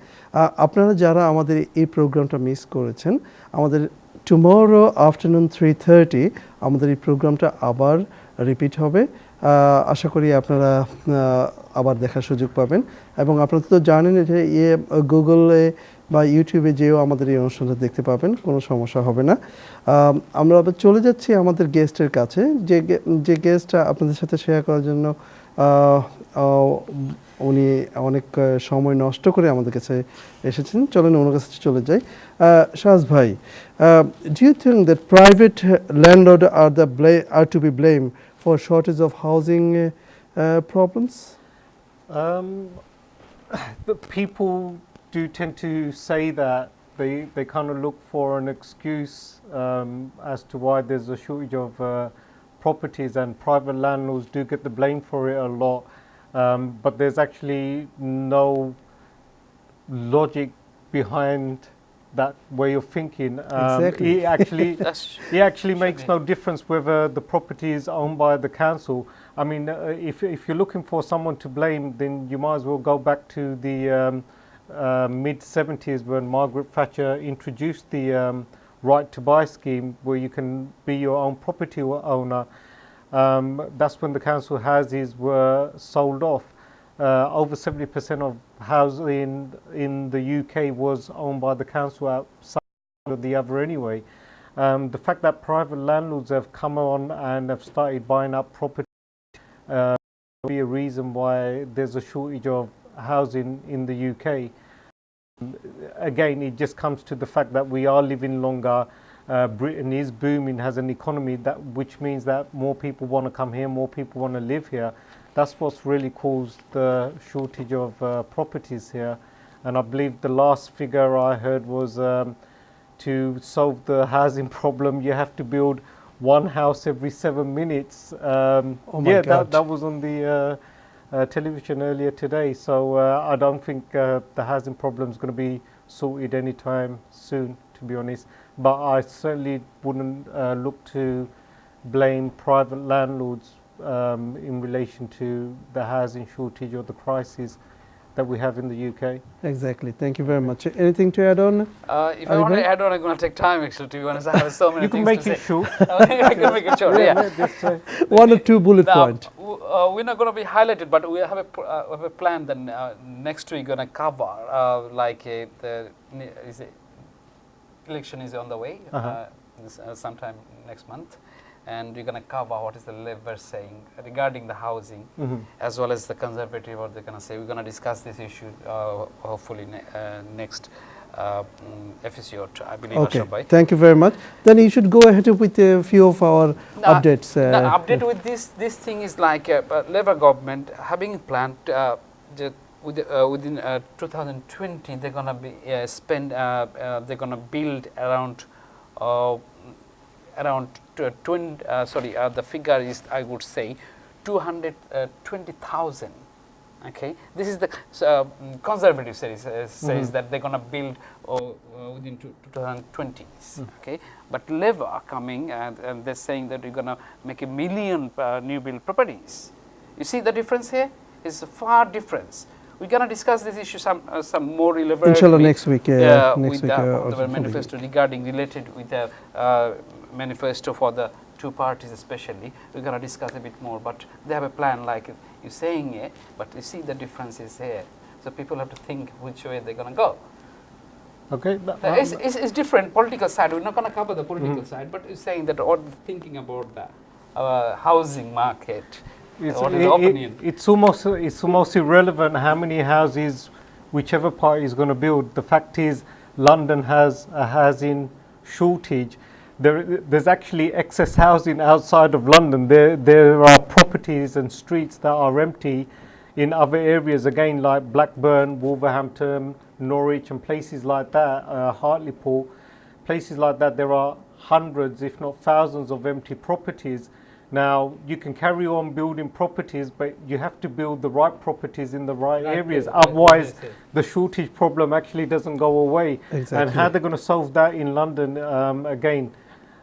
আপনারা যারা আমাদের এই প্রোগ্রামটা মিস করেছেন, আমাদের টুমরো আফটারনুন 3:30 আমাদের এই প্রোগ্রামটা আবার রিপিট হবে। আশা করি আপনারা আবার দেখার সুযোগ পাবেন। এবং আপনারা তো জানেন যে গুগলে বা ইউটিউবে যেও আমাদের এই অনুষ্ঠানটা দেখতে পাবেন, কোনো সমস্যা হবে না। আমরা আবার চলে যাচ্ছি আমাদের গেস্টের কাছে, যে গেস্টটা আপনাদের সাথে শেয়ার করার জন্য উনি অনেক সময় নষ্ট করে আমাদের কাছে এসেছেন। চলেন ওনার কাছে চলে যাই। সাজ ভাই, do you think that private landlord are to be blame for shortage of housing problems? The people do tend to say that they kind of look for an excuse as to why there's a shortage of properties, and private landlords do get the blame for it a lot. But there's actually no logic behind that way of thinking. Exactly. It actually makes no difference whether the property is owned by the council. I mean, if you're looking for someone to blame, then you might as well go back to the mid-70s when Margaret Thatcher introduced the right to buy scheme, where you can be your own property owner. That's when the council houses were sold off. Over 70% of housing in the UK was owned by the council outside of the other anyway. The fact that private landlords have come on and have started buying up property be a reason why there's a shortage of housing in the UK. Again, it just comes to the fact that we are living longer. Britain is booming, has an economy which means that more people want to come here, more people want to live here. That's what's really caused the shortage of properties here. And I believe the last figure I heard was to solve the housing problem, you have to build one house every 7 minutes. Oh my God. That was on the television earlier today. So I don't think the housing problem is going to be sorted anytime soon, to be honest. But I certainly wouldn't look to blame private landlords in relation to the housing shortage or the crisis that we have in the UK. Exactly. Thank you very much. Anything to add on? If I want to add on, I'm going to take time actually, to be honest. I have so many You can things make to it say. short. I can make it short, yeah. One or two bullet point. We're not going to be highlighted, but we have a plan that next week going to cover, election is on the way, sometime next month. And we're going to cover what is the Labour saying regarding the housing, as well as the Conservative, what they're going to say. We're going to discuss this issue hopefully next episode, I believe. Okay, Ashraf bhai. thank you very much. Then you should go ahead with a few of our updates. The update with this thing is like Labour government having planned within 2020 they're going to be they're going to build around 20, the figure is, I would say, 220,000. Okay, this is the Conservative says that they're going to build within 2020s. Okay, but Labour are coming and they're saying that we're going to make 1 million new build properties. You see the difference here? It's a far difference. We're going to discuss this issue some more elaborately. Inshallah, next week. With the manifesto related with the manifesto for the two parties especially. We're going to discuss a bit more, but they have a plan like you're saying it, but you see the difference is here. So people have to think which way they're going to go. Okay. It's different political side. We're not going to cover the political side, but it's saying that or thinking about the housing market. What is the opinion? It's almost irrelevant how many houses whichever party is going to build. The fact is, London has a housing shortage. There's actually excess housing outside of London. There are properties and streets that are empty in other areas, again, like Blackburn, Wolverhampton, Norwich, and places like that, Hartlepool, places like that. There are hundreds, if not thousands, of empty properties. Now, you can carry on building properties, but you have to build the right properties in the right areas. Otherwise, the shortage problem actually doesn't go away. Exactly. And how they're going to solve that in London, again?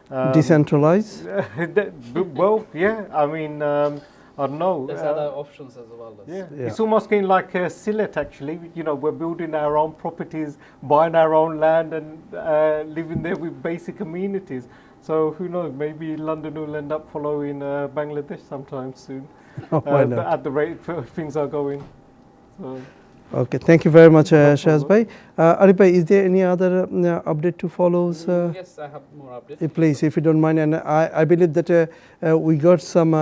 Decentralize? Well, yeah, I mean, I don't know. There's other options as well. Yeah. It's almost getting like Sylhet actually. You know, we're building our own properties, buying our own land, and living there with basic amenities. So who knows? Maybe London will end up following Bangladesh sometime soon. Why not? At the rate things are going. So. Okay, thank you very much, Shahaz bhai. Arif bhai, is there any other update to follow? Yes, I have more updates. Please, if you don't mind. And I believe that we got some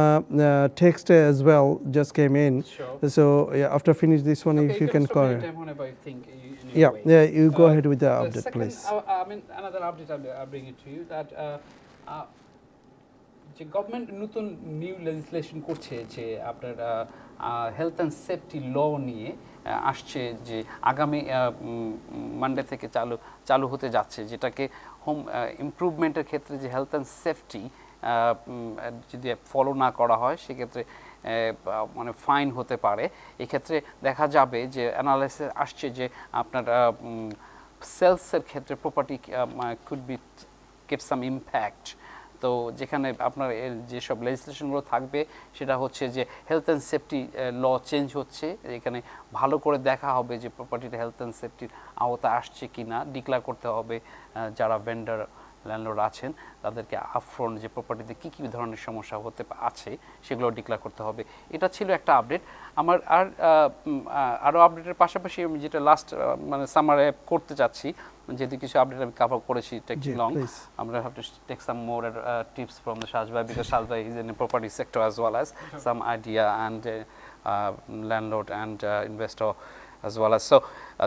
text as well, just came in. Sure. So yeah, after finish this one, Okay, if you can stop call. anytime whenever you think. Yeah, you go ahead with the update, second, please. I mean, another update I'll bring it to you that যে government নতুন new legislation করছে যে আপনার health and safety ল নিয়ে আসছে যে আগামী Monday থেকে চালু হতে যাচ্ছে, যেটাকে হোম ইমপ্রুভমেন্টের ক্ষেত্রে যে হেলথ অ্যান্ড সেফটি যদি ফলো না করা হয় সেক্ষেত্রে মানে ফাইন হতে পারে। এক্ষেত্রে দেখা যাবে যে অ্যানালাইসিস আসছে যে আপনার সেলসের ক্ষেত্রে property could be get some impact. তো যেখানে আপনার যেসব লেজিসলেশনগুলো থাকবে সেটা হচ্ছে যে health and safety law change হচ্ছে, এখানে ভালো করে দেখা হবে যে প্রপার্টিটা হেলথ অ্যান্ড সেফটির আওতা আসছে কি না, ডিক্লেয়ার করতে হবে যারা ভেন্ডার ল্যান্ডলর্ড আছেন তাদেরকে আপফ্রন্ট যে প্রপার্টিতে কী কী ধরনের সমস্যা হতে আছে সেগুলো ডিক্লেয়ার করতে হবে। এটা ছিল একটা আপডেট আমার। আরও আপডেটের পাশাপাশি আমি যেটা লাস্ট মানে সামারে করতে চাচ্ছি, যেহেতু কিছু আপডেট আমি কভার করেছি টেকিং লং, আমরা have to take some more tips from the Sarz bhai, because Sarz bhai is in the property sector as well as some idea and landlord and investor as well as. So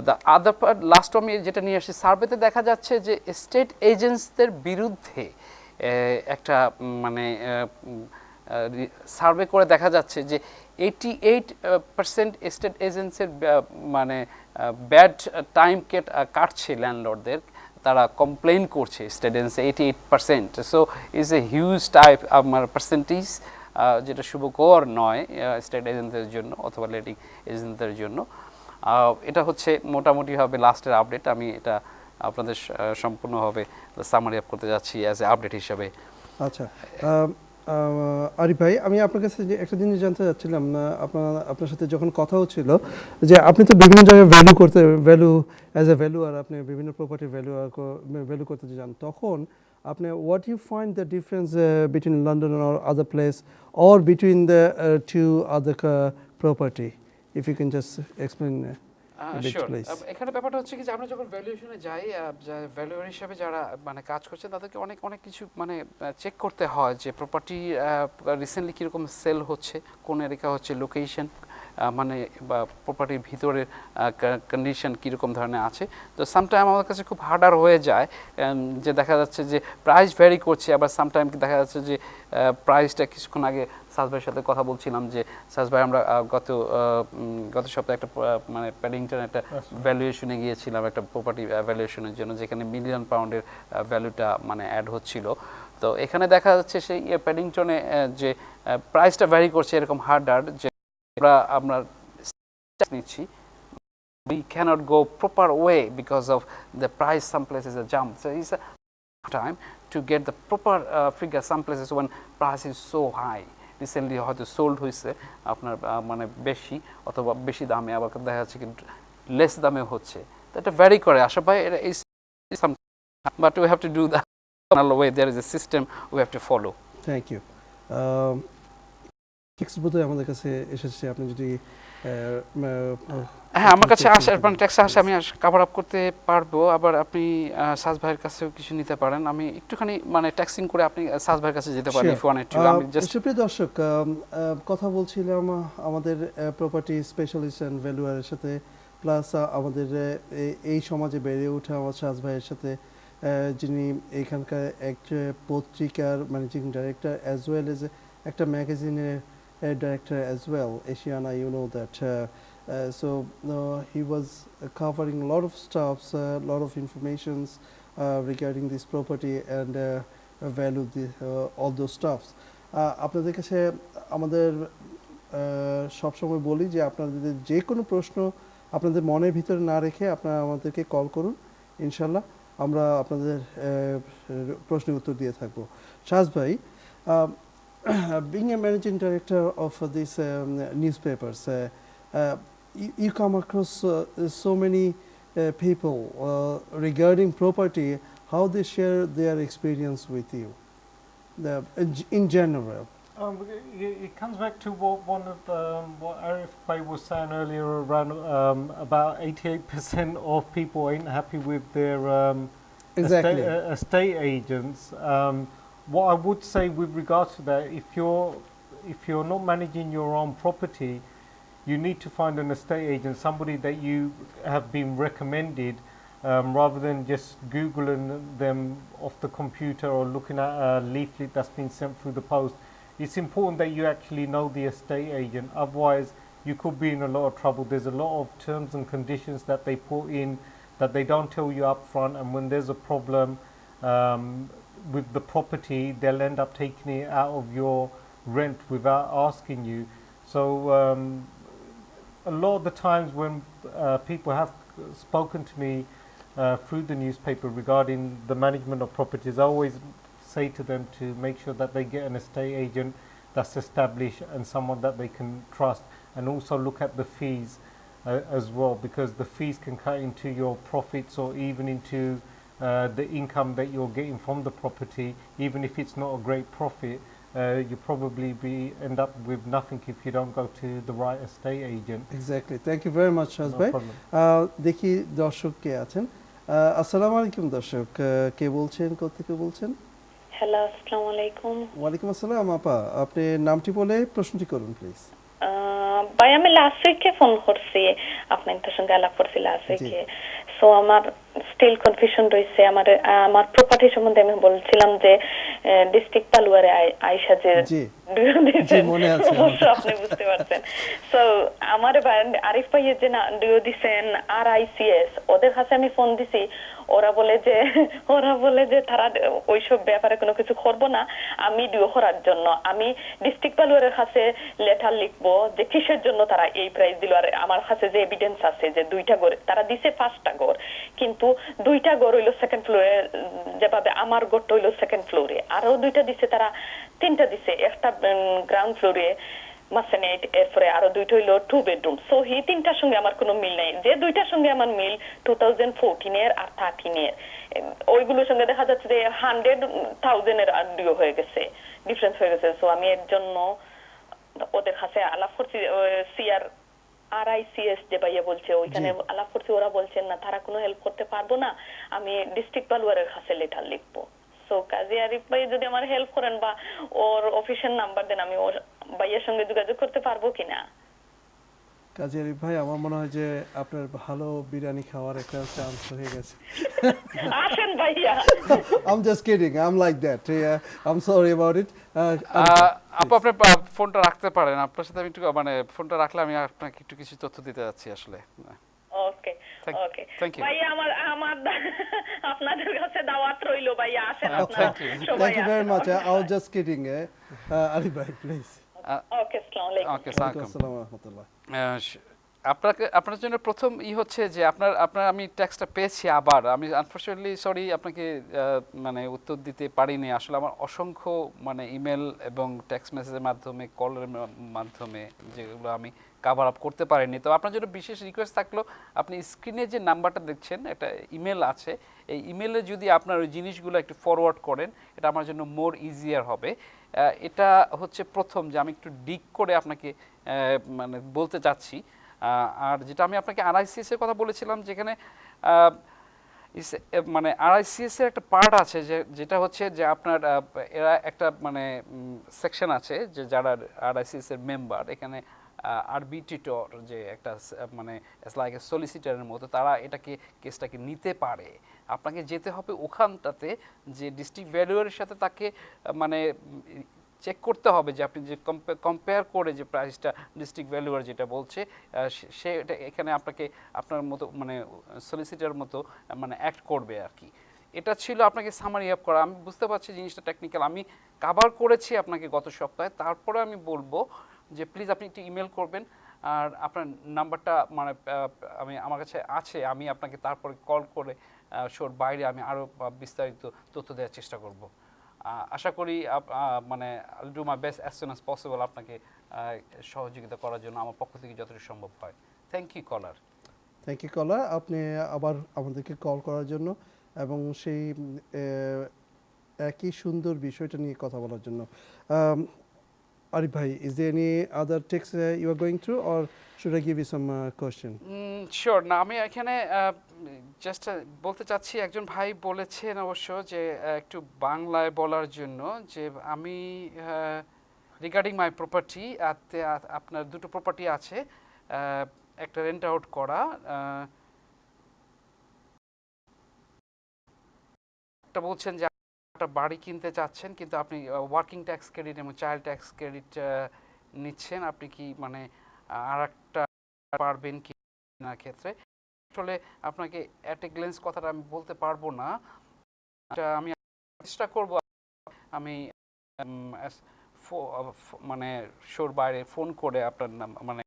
the other part, last আমি যেটা নিয়ে আসছি, সার্ভেতে দেখা যাচ্ছে যে state এজেন্টসদের বিরুদ্ধে একটা মানে সার্ভে করে দেখা যাচ্ছে যে 88% স্টেট এজেন্টসের মানে ব্যাড টাইম কাটছে ল্যান্ডলর্ডদের, তারা কমপ্লেন করছে state agency 88%। So is a huge type আমার পার্সেন্টেজ, যেটা শুভকর নয় স্টেট এজেন্টদের জন্য অথবা লেটিং এজেন্টদের জন্য। এটা হচ্ছে মোটামুটি হবে লাস্টের আপডেট। আমি এটা আপনাদের সম্পূর্ণভাবে সামারি আপ করতে যাচ্ছি অ্যাজ এ আপডেট হিসাবে। আচ্ছা আরিফ ভাই, আমি আপনার কাছে যে একটা জিনিস জানতে চাচ্ছিলাম, আপনার সাথে যখন কথা হচ্ছিল যে আপনি তো বিভিন্ন জায়গায় ভ্যালু অ্যাজ এ ভ্যালুয়ার, আপনি বিভিন্ন প্রপার্টি ভ্যালু করতে যান, তখন আপনি what you find the difference between London or other place or between the two other property, if you can just explain a bit, please. এখানে ব্যাপারটা হচ্ছে কি যে আমরা যখন ভ্যালুয়েশনে যাই, ভ্যালুয়ার হিসাবে যারা মানে কাজ করছে তাদেরকে অনেক কিছু মানে চেক করতে হয় যে প্রপার্টি রিসেন্টলি কীরকম সেল হচ্ছে, কোন এলাকা হচ্ছে, লোকেশন মানে বা প্রপার্টির ভিতরের কন্ডিশন কীরকম ধরনের আছে। তো সামটাইম আমাদের কাছে খুব হার্ডার হয়ে যায় যে দেখা যাচ্ছে যে প্রাইস ভ্যারি করছে, আবার সামটাইম দেখা যাচ্ছে যে প্রাইসটা কিছুক্ষণ আগে সাজ ভাইয়ের সাথে কথা বলছিলাম যে সাজ ভাই আমরা গত সপ্তাহে একটা মানে প্যাডিংটন একটা ভ্যালুয়েশনে গিয়েছিলাম, একটা প্রপার্টি ভ্যালুয়েশনের জন্য, যেখানে মিলিয়ন পাউন্ডের ভ্যালুটা মানে অ্যাড হচ্ছিল। তো এখানে দেখা যাচ্ছে সেই প্যাডিংটনে যে প্রাইসটা ভ্যারি করছে এরকম হার্ডার যে আমরা নিচ্ছি, we cannot go proper way because of the price. Some places a jump, so it's a time to get the proper figure. Some places when price is so high, recently হয়তো sold হয়েছে আপনার মানে বেশি অথবা বেশি দামে, আবার দেখা যাচ্ছে কিন্তু লেস দামে হচ্ছে, তো এটা ভ্যারি করে। আশা ভাই এটা is but we have to do that way. There is a system we have to follow. Thank you. বোধহয় আমাদের কাছে এসেছে, আপনি যদি হ্যাঁ আমার কাছে আসে মানে ট্যাক্সে আসে আমি কভার আপ করতে পারবো। আবার আপনি সাজ ভাইয়ের কাছেও কিছু নিতে পারেন। আমি একটুখানি মানে ট্যাক্সিং করে আপনি সাজ ভাইয়ের কাছে যেতে পারেন ইফ ওয়ান্ট টু। আমি জাস্ট সুপ্রিয় দর্শক, কথা বলছিলাম আমাদের প্রপার্টি স্পেশালিস্ট অ্যান্ড ভ্যালুয়ারের সাথে, প্লাস আমাদের এই সমাজে বেড়ে ওঠা আমার সাজ ভাইয়ের সাথে, যিনি এখানকার এক পত্রিকার managing director as well as একটা ম্যাগাজিনের director as well, Asiana, you know that. So he was covering a lot of stuffs, a lot of informations regarding this property and value all those stuffs. আপনাদের কাছে আমাদের সবসময় বলি যে আপনাদের যে কোনো প্রশ্ন আপনাদের মনের ভিতরে না রেখে আপনারা আমাদেরকে কল করুন, ইনশাল্লাহ আমরা আপনাদের প্রশ্নের উত্তর দিয়ে থাকবো। শাজ ভাই, being a managing director of these newspapers, you come across so many people regarding property, how they share their experience with you, in general. It comes back to what Arif Bhai was saying earlier, around about 88% of people ain't happy with their Exactly. estate agents. What I would say with regards to that, if you're not managing your own property, you need to find an estate agent, somebody that you have been recommended, rather than just Googling them off the computer or looking at a leaflet that's been sent through the post. It's important that you actually know the estate agent, otherwise you could be in a lot of trouble. There's a lot of terms and conditions that they put in that they don't tell you up front, and when there's a problem with the property, they'll end up taking it out of your rent without asking you. So a lot of the times when people have spoken to me through the newspaper regarding the management of properties, I always say to them to make sure that they get an estate agent that's established and someone that they can trust, and also look at the fees as well, because the fees can cut into your profits or even into the income that you're getting from the property. Even if it's not a great profit, you probably end up with nothing if you don't go to the right estate agent. Exactly. Thank you very much, Shaz bhai. দেখি দর্শক কে আছেন। আসসালামু আলাইকুম দর্শক, কে বলছেন, কোথা থেকে বলছেন? হ্যালো, আসসালামু আলাইকুম। ওয়ালাইকুম আসসালাম আপা, আপনি নামটি বলে প্রশ্নটি করুন প্লিজ। ভাই আমি লাস্ট উইকে ফোন করছি, আপনার সঙ্গে আলাপ করছি লাস্ট উইকে। সো আমার স্টিল কনফিউশন রয়েছে। আমার প্রপার্টি সম্বন্ধে আমি বলছিলাম যে ডিস্ট্রিক্ট পালুয়ারে আয়শা যে আপনি বুঝতে পারছেন। সো আমার আরিফ ভাইয়ের যে ডিও দিচ্ছেন RICS, ওদের কাছে আমি ফোন দিছি, ওরা বলে যে তারা ওইসব ব্যাপারে কোনো কিছু করবো না। আমি ডিও করার জন্য আমি ডিস্ট্রিক্ট পালুয়ারের কাছে লেটার লিখবো যে কিসের জন্য তারা এই প্রাইস দিল। আর আমার কাছে যে এভিডেন্স আছে যে 2টা ঘর তারা দিছে, 5টা ঘর, কিন্তু 2টা ঘর হইলো সেকেন্ড ফ্লোরে, যেভাবে আমার ঘরটা হইলো সেকেন্ড ফ্লোরে, আরো 2টা দিছে, তারা 3টা দিছে, একটা গ্রাউন্ড ফ্লোরে মাসেনেট, এরপরে আরো 2টা হইলো 2 বেডরুম। সো এই 3টার সঙ্গে আমার কোনো মিল নাই। যে 2টার সঙ্গে আমার মিল 2014 এর আর 13 এর, ওইগুলোর সঙ্গে দেখা যাচ্ছে যে 100,000 এর ডিও হয়ে গেছে, ডিফারেন্স হয়ে গেছে। সো আমি এর জন্য ওদের কাছে আলাপ করছি, RICS যে ভাইয়া বলছে ওইখানে আলাপ করছি, ওরা বলছেন না তারা কোনো হেল্প করতে পারবো না, আমি ডিস্ট্রিক্ট পালুয়ারের কাছে লেটার লিখবো। সো কাজী আরিফ ভাই যদি আমার হেল্প করেন বা ওর অফিসিয়াল নাম্বার দেন, আমি ওর ভাইয়ের সঙ্গে যোগাযোগ করতে পারবো কিনা? কাজী আরিফ ভাই, আমার মনে হয় যে আপনার ভালো বিরিয়ানি খাওয়ার একটা চান্স হয়ে গেছে। আসেন ভাইয়া। I'm just kidding. I'm like that. Yeah, I'm sorry about it. আপু আপনি ফোনটা রাখতে পারেন, আপনার সাথে আমি একটু মানে ফোনটা রাখলে আমি আপনাকে একটু কিছু তথ্য দিতে যাচ্ছি আসলে। ওকে ওকে থ্যাংক ইউ ভাইয়া, আমার আপনাদের কাছে দাওয়াত রইলো ভাইয়া, আসেন আপনারা সবাই। Thank you very much. I was just kidding. Arif bhai, please. ওকে, আসসালামু আলাইকুম। ওকে, আসসালামু আলাইকুম ওয়া রাহমাতুল্লাহ। আপনার জন্য প্রথম হচ্ছে যে আপনার আমি ট্যাক্সটা পেয়েছি, আবার আমি আনফরচুনেটলি সরি আপনাকে মানে উত্তর দিতে পারিনি। আসলে আমার অসংখ্য মানে ইমেল এবং টেক্সট মেসেজের মাধ্যমে, কলের মাধ্যমে যেগুলো আমি কাভার আপ করতে পারিনি। তো আপনার জন্য বিশেষ রিকোয়েস্ট থাকলো, আপনি স্ক্রিনে যে নাম্বারটা দেখছেন একটা ইমেল আছে, এই ইমেলে যদি আপনার ওই জিনিসগুলো একটু ফরওয়ার্ড করেন, এটা আমার জন্য মোর ইজিয়ার হবে। এটা হচ্ছে প্রথম যে আমি একটু ডিক করে আপনাকে মানে বলতে চাচ্ছি। আর যেটা আমি আপনাকে আরআইসিএস এর কথা বলেছিলাম, যেখানে মানে আরআইসিএস এর একটা পার্ট আছে যেটা হচ্ছে যে আপনার এরা একটা মানে সেকশন আছে যে যারা আরআইসিএস এর মেম্বার, এখানে আরবিট্রেটর যে একটা মানে লাইক এ সলিসিটারের মতো, তারা এটাকে কেসটাকে নিতে পারে। আপনাকে যেতে হবে ওখানটাতে, যে ডিস্ট্রিক্ট ভ্যালুয়ারের সাথে তাকে মানে চেক করতে হবে যে আপনি যে কম্পেয়ার করে যে প্রাইসটা ডিস্ট্রিক্ট ভ্যালুয়ার যেটা বলছে, সে এখানে আপনাকে আপনার মতো মানে সলিসিটার মতো মানে অ্যাক্ট করবে আর কি। এটা ছিল আপনাকে সামারি আপ করা। আমি বুঝতে পারছি জিনিসটা টেকনিক্যাল, আমি কাভার করেছি আপনাকে গত সপ্তাহে। তারপরে আমি বলবো যে প্লিজ আপনি একটু ইমেল করবেন, আর আপনার নাম্বারটা মানে আমার কাছে আছে, আমি আপনাকে তারপরে কল করে শোর বাইরে আমি আরও বিস্তারিত তথ্য দেওয়ার চেষ্টা করব। আশা করি মানে I'll do my best as soon as possible আপনাকে সহযোগিতা করার জন্য আমার পক্ষ থেকে যতটুকু সম্ভব হয়। Thank you caller. Thank you caller, আপনি আবার আমাদেরকে কল করার জন্য এবং সেই একই সুন্দর বিষয়টা নিয়ে কথা বলার জন্য। Arif bhai, is there any other text you are going through, or should I give you some question? Sure. না, আমি এখানে জাস্ট বলতে চাচ্ছি, একজন ভাই বলেছেন অবশ্য যে একটু বাংলায় বলার জন্য, যে আমি রিগার্ডিং মাই প্রপার্টি, আপনার দুটো প্রপার্টি আছে, একটা রেন্ট আউট করা, একটা বলছেন যে একটা বাড়ি কিনতে চাচ্ছেন কিন্তু আপনি ওয়ার্কিং ট্যাক্স ক্রেডিট এবং চাইল্ড ট্যাক্স ক্রেডিট নিচ্ছেন, আপনি কি মানে আর একটা পারবেন কি না ক্ষেত্রে। আসলে আপনাকে অ্যাট এ গ্লেন্স কথাটা আমি বলতে পারবো না, আমি চেষ্টা করব। আমি মানে শোর বাইরে ফোন করে আপনার মানে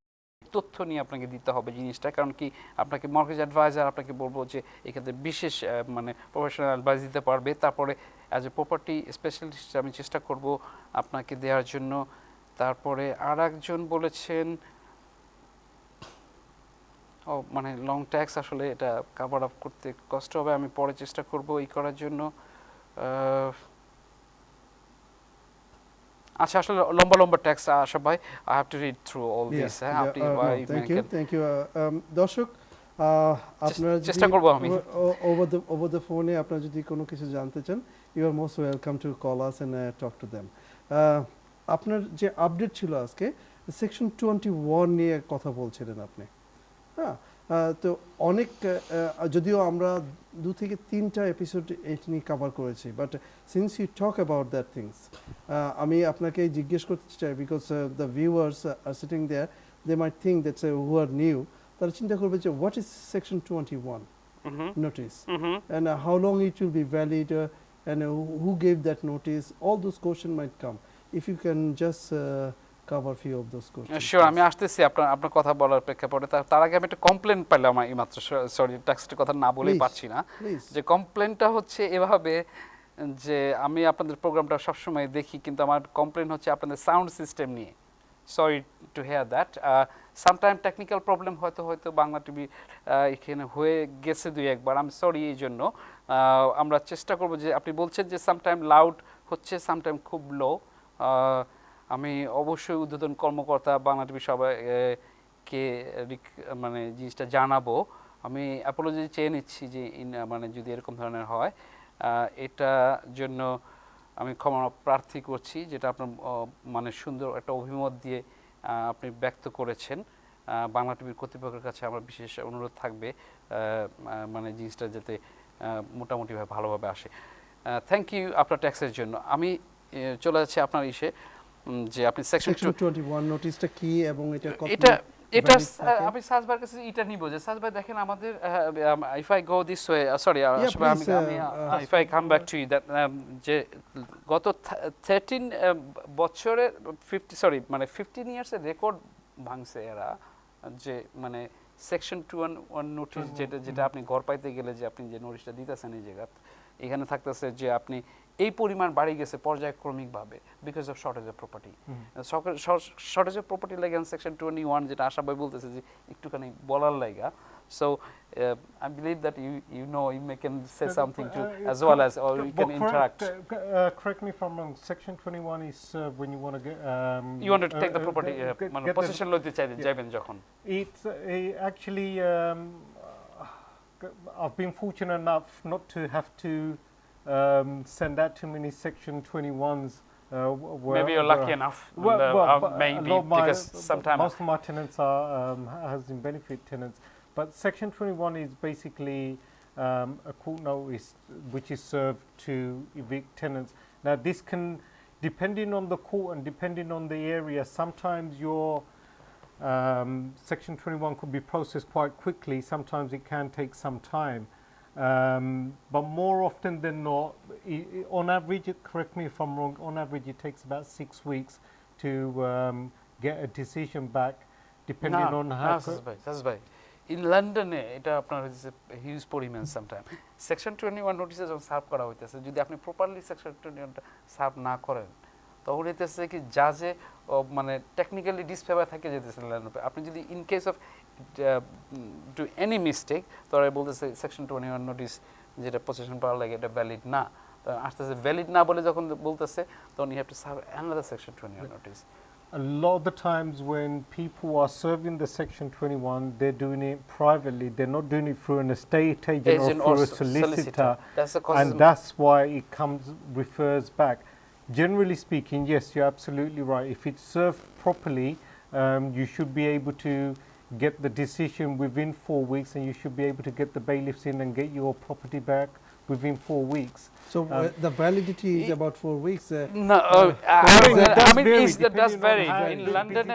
তথ্য নিয়ে আপনাকে দিতে হবে জিনিসটা, কারণ কি আপনাকে মর্গেজ অ্যাডভাইজার আপনাকে বলবো যে এক্ষেত্রে বিশেষ মানে প্রফেশনাল অ্যাডভাইস দিতে পারবে। তারপরে অ্যাজ এ প্রপার্টি স্পেশালিস্ট আমি চেষ্টা করব আপনাকে দেওয়ার জন্য। তারপরে আর একজন বলেছেন মানে লং ট্যাক্স, আসলে এটা কাভার আপ করতে কষ্ট হবে, আমি পরে চেষ্টা করব এই করার জন্য। আচ্ছা, আসলে লম্বা লম্বা ট্যাক্স আশা ভাই, I have to read through all this. আপনি থ্যাংক ইউ দর্শক, আপনারা চেষ্টা করব আমি ওভার দ্য ফোনে আপনারা যদি কোনো কিছু জানতে চান, you are most welcome to call us and talk to them. আপনার যে আপডেট ছিল আজকে, সেকশন 21 নিয়ে কথা বলছিলেন আপনি। হ্যাঁ, তো অনেক যদিও আমরা 2 থেকে 3টা এপিসোড এটা নিয়ে কভার করেছি, but since you talk about that things, আমি আপনাকে জিজ্ঞেস করতে চাই, because the viewers are sitting there, they might think that's who are new, তারা চিন্তা করবে যে what is section 21 notice, and how long it will be valid, and who gave that notice, all those questions might come. If you can just cover few of those questions. Sure, আমি আসতেছি আপনার কথা বলার প্রেক্ষাপটে। তার আগে আমি একটা কমপ্লেন পেলাম এইমাত্র, সরি ট্যাক্সের কথা না বলেই পারছি না, যে কমপ্লেনটা হচ্ছে এভাবে যে আমি আপনাদের প্রোগ্রামটা সবসময় দেখি, কিন্তু আমার কমপ্লেন হচ্ছে আপনাদের সাউন্ড সিস্টেম নিয়ে। Sorry to hear that, sometime technical problem হয়তো বাংলা টিভি এখানে হয়ে গেছে 2-1 আমি সরি এই জন্য। আমরা চেষ্টা করব, যে আপনি বলছেন যে সামটাইম লাউড হচ্ছে, সামটাইম খুব লো। আমি অবশ্যই ঊর্ধ্বতন কর্মকর্তা বাংলা টিভি সবাইকে মানে জিনিসটা জানাবো। আমি অ্যাপোলজি চেয়ে নিচ্ছি যে মানে যদি এরকম ধরনের হয়, এটা জন্য আমি ক্ষমা প্রার্থী করছি, যেটা আপনার মানে সুন্দর একটা অভিমত দিয়ে আপনি ব্যক্ত করেছেন। বাংলা টিভির কর্তৃপক্ষের কাছে আমার বিশেষ অনুরোধ থাকবে মানে জিনিসটা যাতে মোটামুটিভাবে ভালোভাবে আসে। থ্যাংক ইউ আপনার ট্যাক্সের জন্য। আমি চলে যাচ্ছি আপনার ইসে, যে আপনি সেকশন 21 নোটিশটা কি এবং এটা কত, এটা আমি সার্জ ভাইয়ের কাছে এটা নিব, যে সার্জ ভাই দেখেন আমাদের if I go this way, sorry আমি if I come back to you that, যে গত 13 বছরে 15 ইয়ার্সের রেকর্ড ভাঙছে এরা, যে মানে সেকশন 211 নোটিশ যেটা আপনি ঘর পাইতে গেলে যে আপনি যে নোটিশটা দিতেছেন এই জায়গা এখানে থাকতেছে যে আপনি এই পরিমাণ বাড়ি গেছে পর্যায়ক্রমিকভাবে because of shortage of property shortage of property লাগে সেকশন 21 যেটা আশা ভাই বলতেছে যে একটুখানি বলার লাগা so I believe that you know you can say something to as well as or you can interact. Correct me if I'm wrong. Section 21 is when you want to get. You want to take the property মানে possession লইতে চাইতে যাবেন যখন. It's actually I've been fortunate enough not to have to send out too many Section 21s. Maybe you're lucky enough. Maybe because sometimes most of my tenants are housing benefit tenants. But Section 21 is basically a court notice which is served to evict tenants. Now this can, depending on the court and depending on the area, sometimes your Section 21 could be processed quite quickly, sometimes it can take some time. But more often than not, on average, correct me if I'm wrong, on average it takes about 6 weeks to get a decision back, depending on how... That's right. In London এটা আপনার huge পরিমাণ sometime section 21 নোটিসে যখন serve করা হইতেছে যদি আপনি properly section 21টা serve না করেন তখন হইতেছে কি জাজে মানে টেকনিক্যালি ডিসফেভার থাকে যেতেছে আপনি যদি in case of do any mistake তাহলে বলতেছে সেকশন 21 নোটিস যেটা পজিশন পাওয়ার লাগে এটা ভ্যালিড না আসতেছে ভ্যালিড না বলে যখন বলতেছে তখন you have to serve another section 21 notice A lot of the times when people are serving the Section 21, they're doing it privately. They're not doing it through an estate agent or through a solicitor. And that's why it refers back. Generally speaking, yes, you're absolutely right. If it's served properly, you should be able to get the decision within 4 weeks and you should be able to get the bailiffs in and get your property back within 4 weeks. So the validity is about 4 weeks. No, I mean that's very in London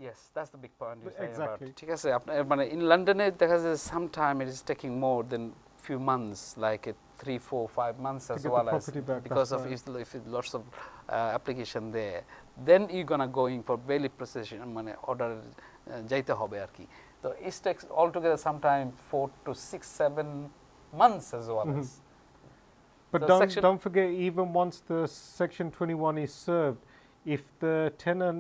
yes, that's the big point you say exactly. ঠিক আছে মানে in London দেখা যায় sometime it is taking more than few months like 3, 4, 5 months as well as because of if lots of application there then you're gonna going for bailiff possession মানে order যাইতে হবে আর কি তো it takes altogether sometime 4 to 6, 7 months as well as but don't forget even once the Section 21 is served if the tenant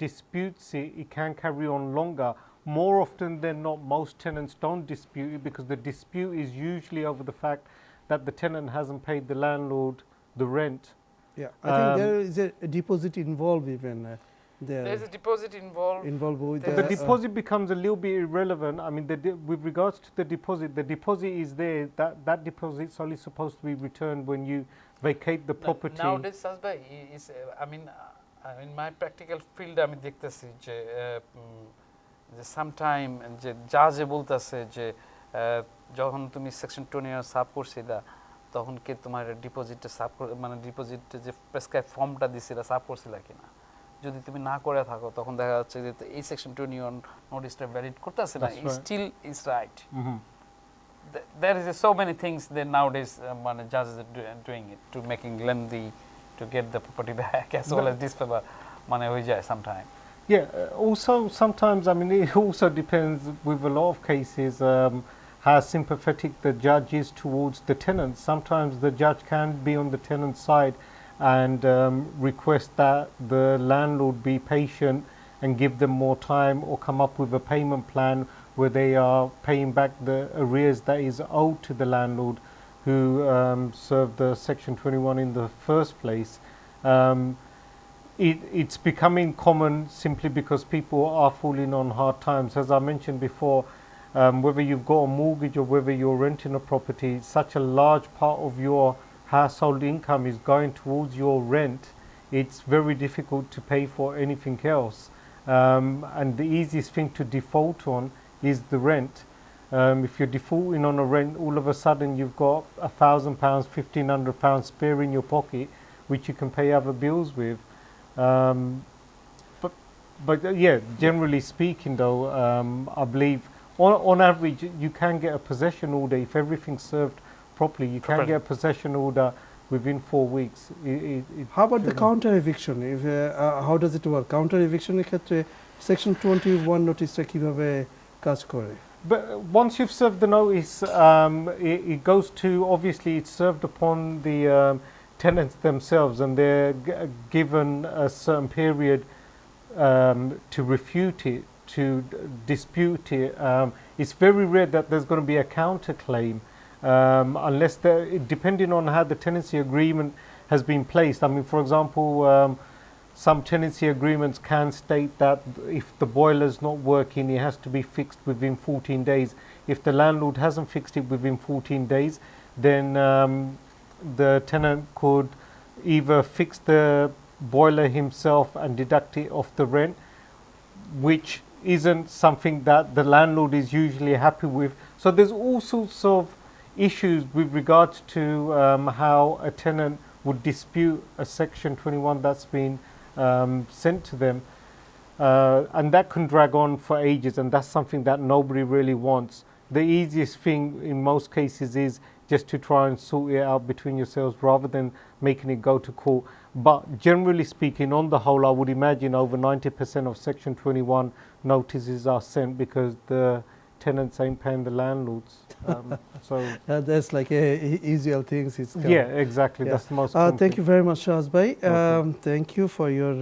disputes it it can carry on longer more often than not most tenants don't dispute it because the dispute is usually over the fact that the tenant hasn't paid the landlord the rent. Yeah, I think there is a deposit involved even. There's a deposit involved. With the deposit becomes a little bit irrelevant. I mean, with regards to the deposit is there. That deposit is only supposed to be returned when you vacate the property. Nowadays, Sazbhai, I mean, in my practical field, আমি দেখতেছি যে sometime যে জাজে বলতেছে যে যখন তুমি section 21 sub করছিলা তখন কি তোমার ডিপোজিটে সাব মানে ডিপোজিটে যে প্রেসক্রাইব ফর্মটা দিছিলা সাব করছিলা কিনা যদি তুমি না করে থাকো তখন দেখা যাচ্ছে যে এই সেকশন 21 নোটিসটা ভ্যালিড করতেছে না still is right there is so many things that nowadays মানে judges are doing it to making lengthy to get the property back as well as disfavor মানে হয়ে যায় sometime. Yeah, also sometimes I mean it also depends with a lot of cases how sympathetic the judge is towards the tenant. Sometimes the judge can be on the tenant's side and request that the landlord be patient and give them more time or come up with a payment plan where they are paying back the arrears that is owed to the landlord who served the Section 21 in the first place. It's becoming common simply because people are falling on hard times. As I mentioned before, whether you've got a mortgage or whether you're renting a property, such a large part of your household income is going towards your rent. It's very difficult to pay for anything else. And the easiest thing to default on is the rent. If you're defaulting on a rent, all of a sudden you've got £1,000, £1,500 spare in your pocket, which you can pay other bills with. But yeah, generally speaking though, I believe on average you can get a possession order if everything's served properly. You can get a possession order within 4 weeks. How about the counter eviction? If how does it work? Counter eviction এর ক্ষেত্রে section 21 নোটিশটা কিভাবে কাজ করে? But once you've served the notice, it goes to, obviously it's served upon the tenants themselves, and they're given a certain period to refute it, to dispute it. It's very rare that there's going to be a counterclaim, unless depending on how the tenancy agreement has been placed. I mean, for example, some tenancy agreements can state that if the boiler's not working, it has to be fixed within 14 days. If the landlord hasn't fixed it within 14 days, then the tenant could either fix the boiler himself and deduct it off the rent, which isn't something that the landlord is usually happy with. So there's all sorts of issues with regards to how a tenant would dispute a section 21 that's been sent to them, and that can drag on for ages, and that's something that nobody really wants. The easiest thing in most cases is just to try and sort it out between yourselves rather than making it go to court. But generally speaking, on the whole, I would imagine over 90% of section 21 notices are sent because the tenants ain't paying the landlords. So that's like usual things. Yeah, exactly. Yeah. That's the most thank you very much, Sarz bhai. Thank you for your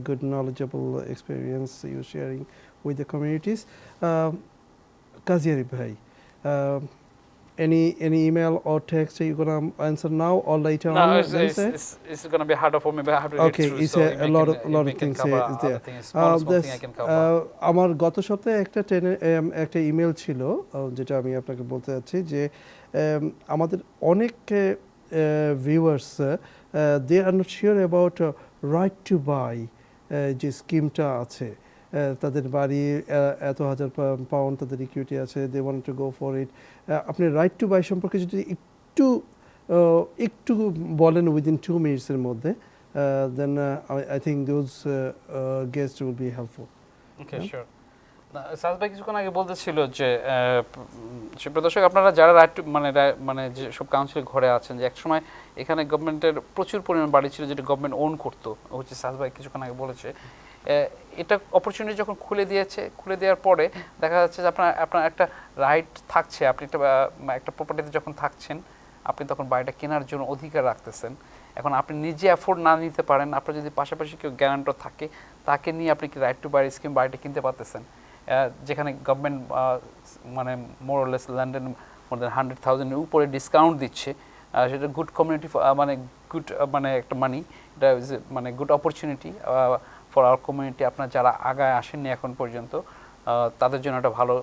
good knowledgeable experience you're sharing with the communities. Kazi Arif bhai, any email or text are you gonna answer now or later on? No, it's gonna be harder for me, but I have to okay, read through. it's a lot of things is there. আমার গত সপ্তাহে একটা email ছিল যেটা আমি আপনাকে বলতে চাচ্ছি যে আমাদের অনেক viewers they are not sure about right to buy যে স্কিমটা আছে তাদের বাড়ি এত হাজার পাউন্ড তাদের ইকুইটি আছে, they want to go for it. আপনি রাইট টু বাই সম্পর্কে যদি একটু বলেন উইদিন 2 মিনিটসের মধ্যে, then I think those guest will be helpful. Okay, sure. সাজ ভাই কিছুক্ষণ আগে বলতেছিল যে দর্শক আপনারা যারা রাইট টু মানে যে সব কাউন্সিল ঘরে আছেন, যে একসময় এখানে গভর্নমেন্টের প্রচুর পরিমাণ বাড়ি ছিল যেটা গভর্নমেন্ট ওন করতো, হচ্ছে সাজ ভাই কিছুক্ষণ আগে বলেছে। এটা অপরচুনিটি যখন খুলে দেওয়ার পরে দেখা যাচ্ছে যে আপনার একটা রাইট থাকছে, আপনি একটা প্রপার্টিতে যখন থাকছেন আপনি তখন বাড়িটা কেনার জন্য অধিকার রাখতেছেন। এখন আপনি নিজে অ্যাফোর্ড না নিতে পারেন, আপনার যদি পাশাপাশি কেউ গ্যারান্টর থাকে তাকে নিয়ে আপনি কি রাইট টু বাই স্কিম বাড়িটা কিনতে পারতেছেন, যেখানে গভর্নমেন্ট মানে মোর অর লেস ল্যান্ডের মোর দ্যান 100,000 এর উপরে ডিসকাউন্ট দিচ্ছে। সেটা গুড কমিউনিটি মানে একটা মানি, এটা মানে good opportunity for our community. আপনার যারা আগায় আসেননি এখন পর্যন্ত তাদের জন্য একটা ভালো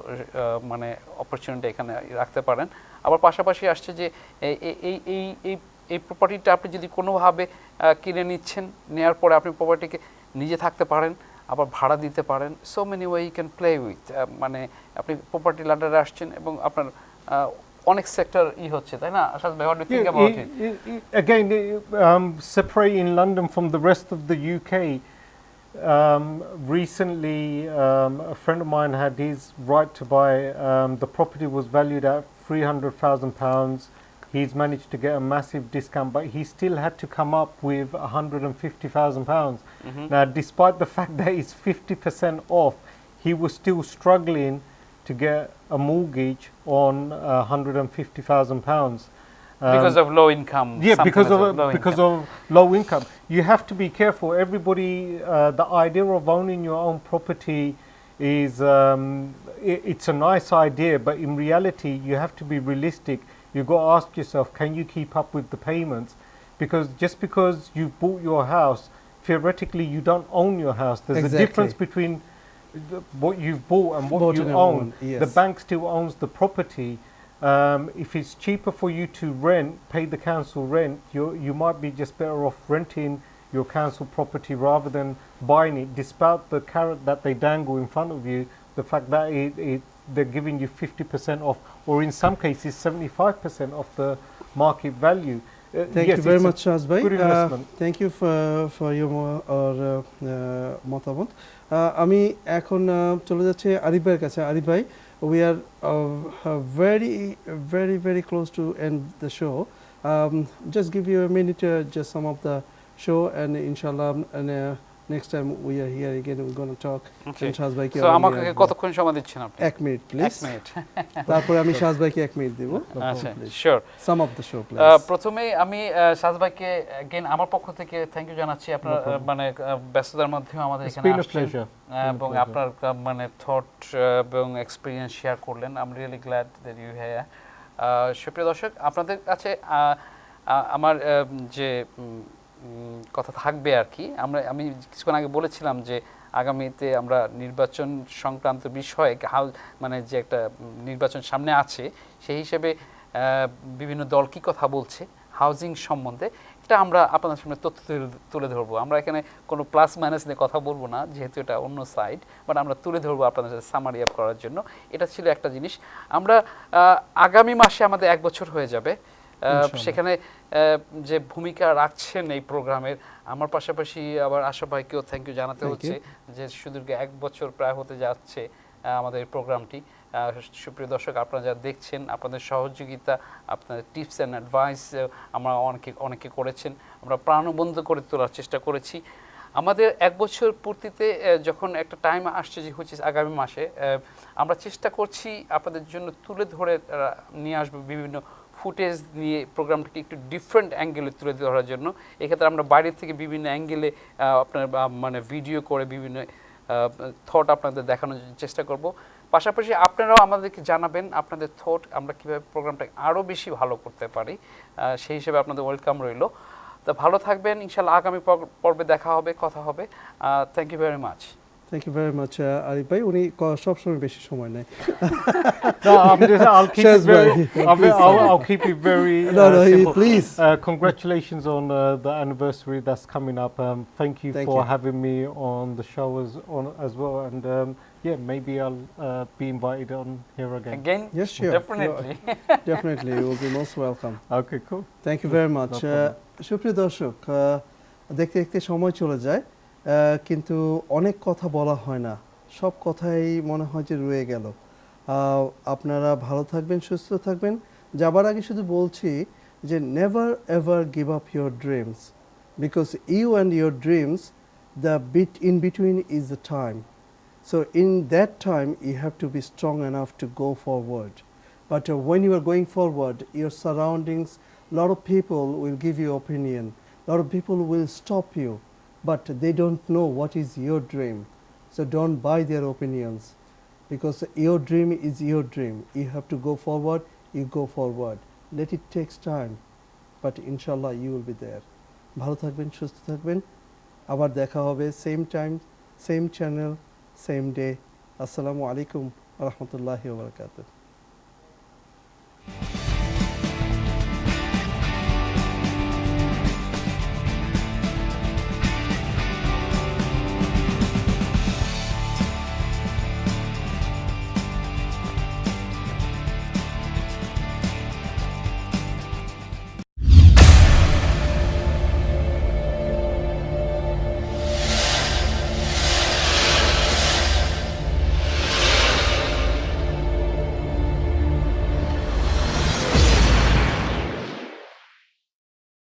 মানে অপরচুনিটি এখানে রাখতে পারেন। আবার পাশাপাশি আসছে যে এই প্রপার্টিটা আপনি যদি কোনোভাবে কিনে নিচ্ছেন, নেওয়ার পরে আপনি প্রপার্টিকে নিজে থাকতে পারেন, আবার ভাড়া দিতে পারেন। So many way you can play with, মানে আপনি প্রপার্টি ল্যান্ডারে আসছেন এবং আপনার অনেক সেক্টর হচ্ছে, তাই না? আশাদ ভাই, what do you think about it? Again, separating London from the rest of the UK. Recently, a friend of mine had his right to buy. The property was valued at £300,000. He's managed to get a massive discount, but he still had to come up with £150,000. Now, despite the fact that it's 50% off, he was still struggling to get a mortgage on £150,000. Because of low income. Yeah, because of low income. You have to be careful. Everybody, the idea of owning your own property is, it's a nice idea, but in reality, you have to be realistic. You've got to ask yourself, can you keep up with the payments? Because just because you've bought your house, theoretically, you don't own your house. There's a difference between what you've bought and what you own. Yes. The bank still owns the property. If it's cheaper for you to rent, pay the council rent, you might be just better off renting your council property rather than buying it, despite the carrot that they dangle in front of you, the fact that they're giving you 50% off, or in some cases 75% of the market value. Thank you very much, Sarz bhai. Good investment. Thank you for your মতামত। আমি এখন চলে যাচ্ছি আরিফ ভাইয়ের কাছে। আরিফ ভাই, we are very close to end the show. Just give you a minute, just some of the show, and inshallah, and next time we are here again, we're going to talk. Okay. And Sarz ভাইকে So আমি আমাকে আসবো। কতক্ষণ সময় দিচ্ছেন আপনি? 1 minute please. 1 minute. তারপরে আমি সাজ ভাইকে 1 মিনিট দেব। আচ্ছা, sure. Some of the show please. প্রথমেই আমি সাজ ভাইকে again আমার পক্ষ থেকে থ্যাংক ইউ জানাচ্ছি, আপনার মানে ব্যস্ততার মধ্যেও আমাদের এখানে আসছেন এবং আপনার মানে থট এবং এক্সপেরিয়েন্স শেয়ার করলেন। I am really glad that you here. সুপ্রিয় দর্শক, আপনাদের কাছে আমার যে কথা থাকবে আর কি, আমি কিছুক্ষণ আগে বলেছিলাম যে আগামীতে আমরা নির্বাচন সংক্রান্ত বিষয়ে মানে যে একটা নির্বাচন সামনে আছে সেই হিসেবে বিভিন্ন দল কি কথা বলছে হাউজিং সম্বন্ধে, এটা আমরা আপনাদের সামনে তথ্য তুলে ধরবো। আমরা এখানে কোনো প্লাস মাইনাস নিয়ে কথা বলবো না, যেহেতু এটা অন্য সাইড, বাট আমরা তুলে ধরবো আপনাদের সাথে সামারি আপ করার জন্য। এটা ছিল একটা জিনিস। আমরা আগামী মাসে আমাদের 1 বছর হয়ে যাবে, সেখানে যে ভূমিকা রাখছেন এই প্রোগ্রামের, আমার পাশাপাশি আবার আশরাফ ভাইকেও থ্যাংক ইউ জানাতে হচ্ছে যে সুদীর্ঘ 1 বছর প্রায় হতে যাচ্ছে আমাদের এই প্রোগ্রামটি। সুপ্রিয় দর্শক, আপনারা যা দেখছেন, আপনাদের সহযোগিতা, আপনাদের টিপস অ্যান্ড অ্যাডভাইস আমরা অনেকে করেছেন, আমরা প্রাণবন্ত করে তোলার চেষ্টা করেছি। আমাদের 1 বছর পূর্তিতে যখন একটা টাইম আসছে যে হচ্ছে আগামী মাসে, আমরা চেষ্টা করছি আপনাদের জন্য তুলে ধরে নিয়ে আসবো বিভিন্ন ফুটেজ নিয়ে প্রোগ্রামটাকে একটু ডিফারেন্ট অ্যাঙ্গেলে তুলে ধরার জন্য। এক্ষেত্রে আমরা বাইরে থেকে বিভিন্ন অ্যাঙ্গেলে আপনার মানে ভিডিও করে বিভিন্ন থট আপনাদের দেখানোর চেষ্টা করব। পাশাপাশি আপনারাও আমাদেরকে জানাবেন আপনাদের থট, আমরা কীভাবে প্রোগ্রামটা আরও বেশি ভালো করতে পারি, সেই হিসেবে আপনাদের ওয়েলকাম রইল। তো ভালো থাকবেন, ইনশাআল্লাহ আগামী পর্বে দেখা হবে, কথা হবে। Thank you very much. Thank you very much, Arif bhai. উনি সব সময় বেশি সময় নেয়। No, I'll keep it very simple. Please. Congratulations on the anniversary that's coming up. Thank you for having me on the show as well. And yeah, maybe I'll be invited on here again. Yes, sure. Definitely. Definitely, you will be most welcome. Okay, cool. Thank you very much. সুপ্রিয় দর্শক, দেখতে দেখতে সময় চলে যায়, কিন্তু অনেক কথা বলা হয় না, সব কথাই মনে হয় যে রয়ে গেল। আপনারা ভালো থাকবেন, সুস্থ থাকবেন। যাবার আগে শুধু বলছি যে never ever give up your dreams, because you and your dreams, the bit in between is the time. So in that time you have to be strong enough to go forward. But when you are going forward, your surroundings, a lot of people will give you opinion, a lot of people will stop you, but they don't know what is your dream. So don't buy their opinions, because your dream is your dream. You have to go forward, you go forward. Let it takes time, but inshallah you will be there. ভালো থাকবেন, সুস্থ থাকবেন, আবার দেখা হবে same time, same channel, same day. Assalamu alaikum wa rahmatullahi wa barakatuh.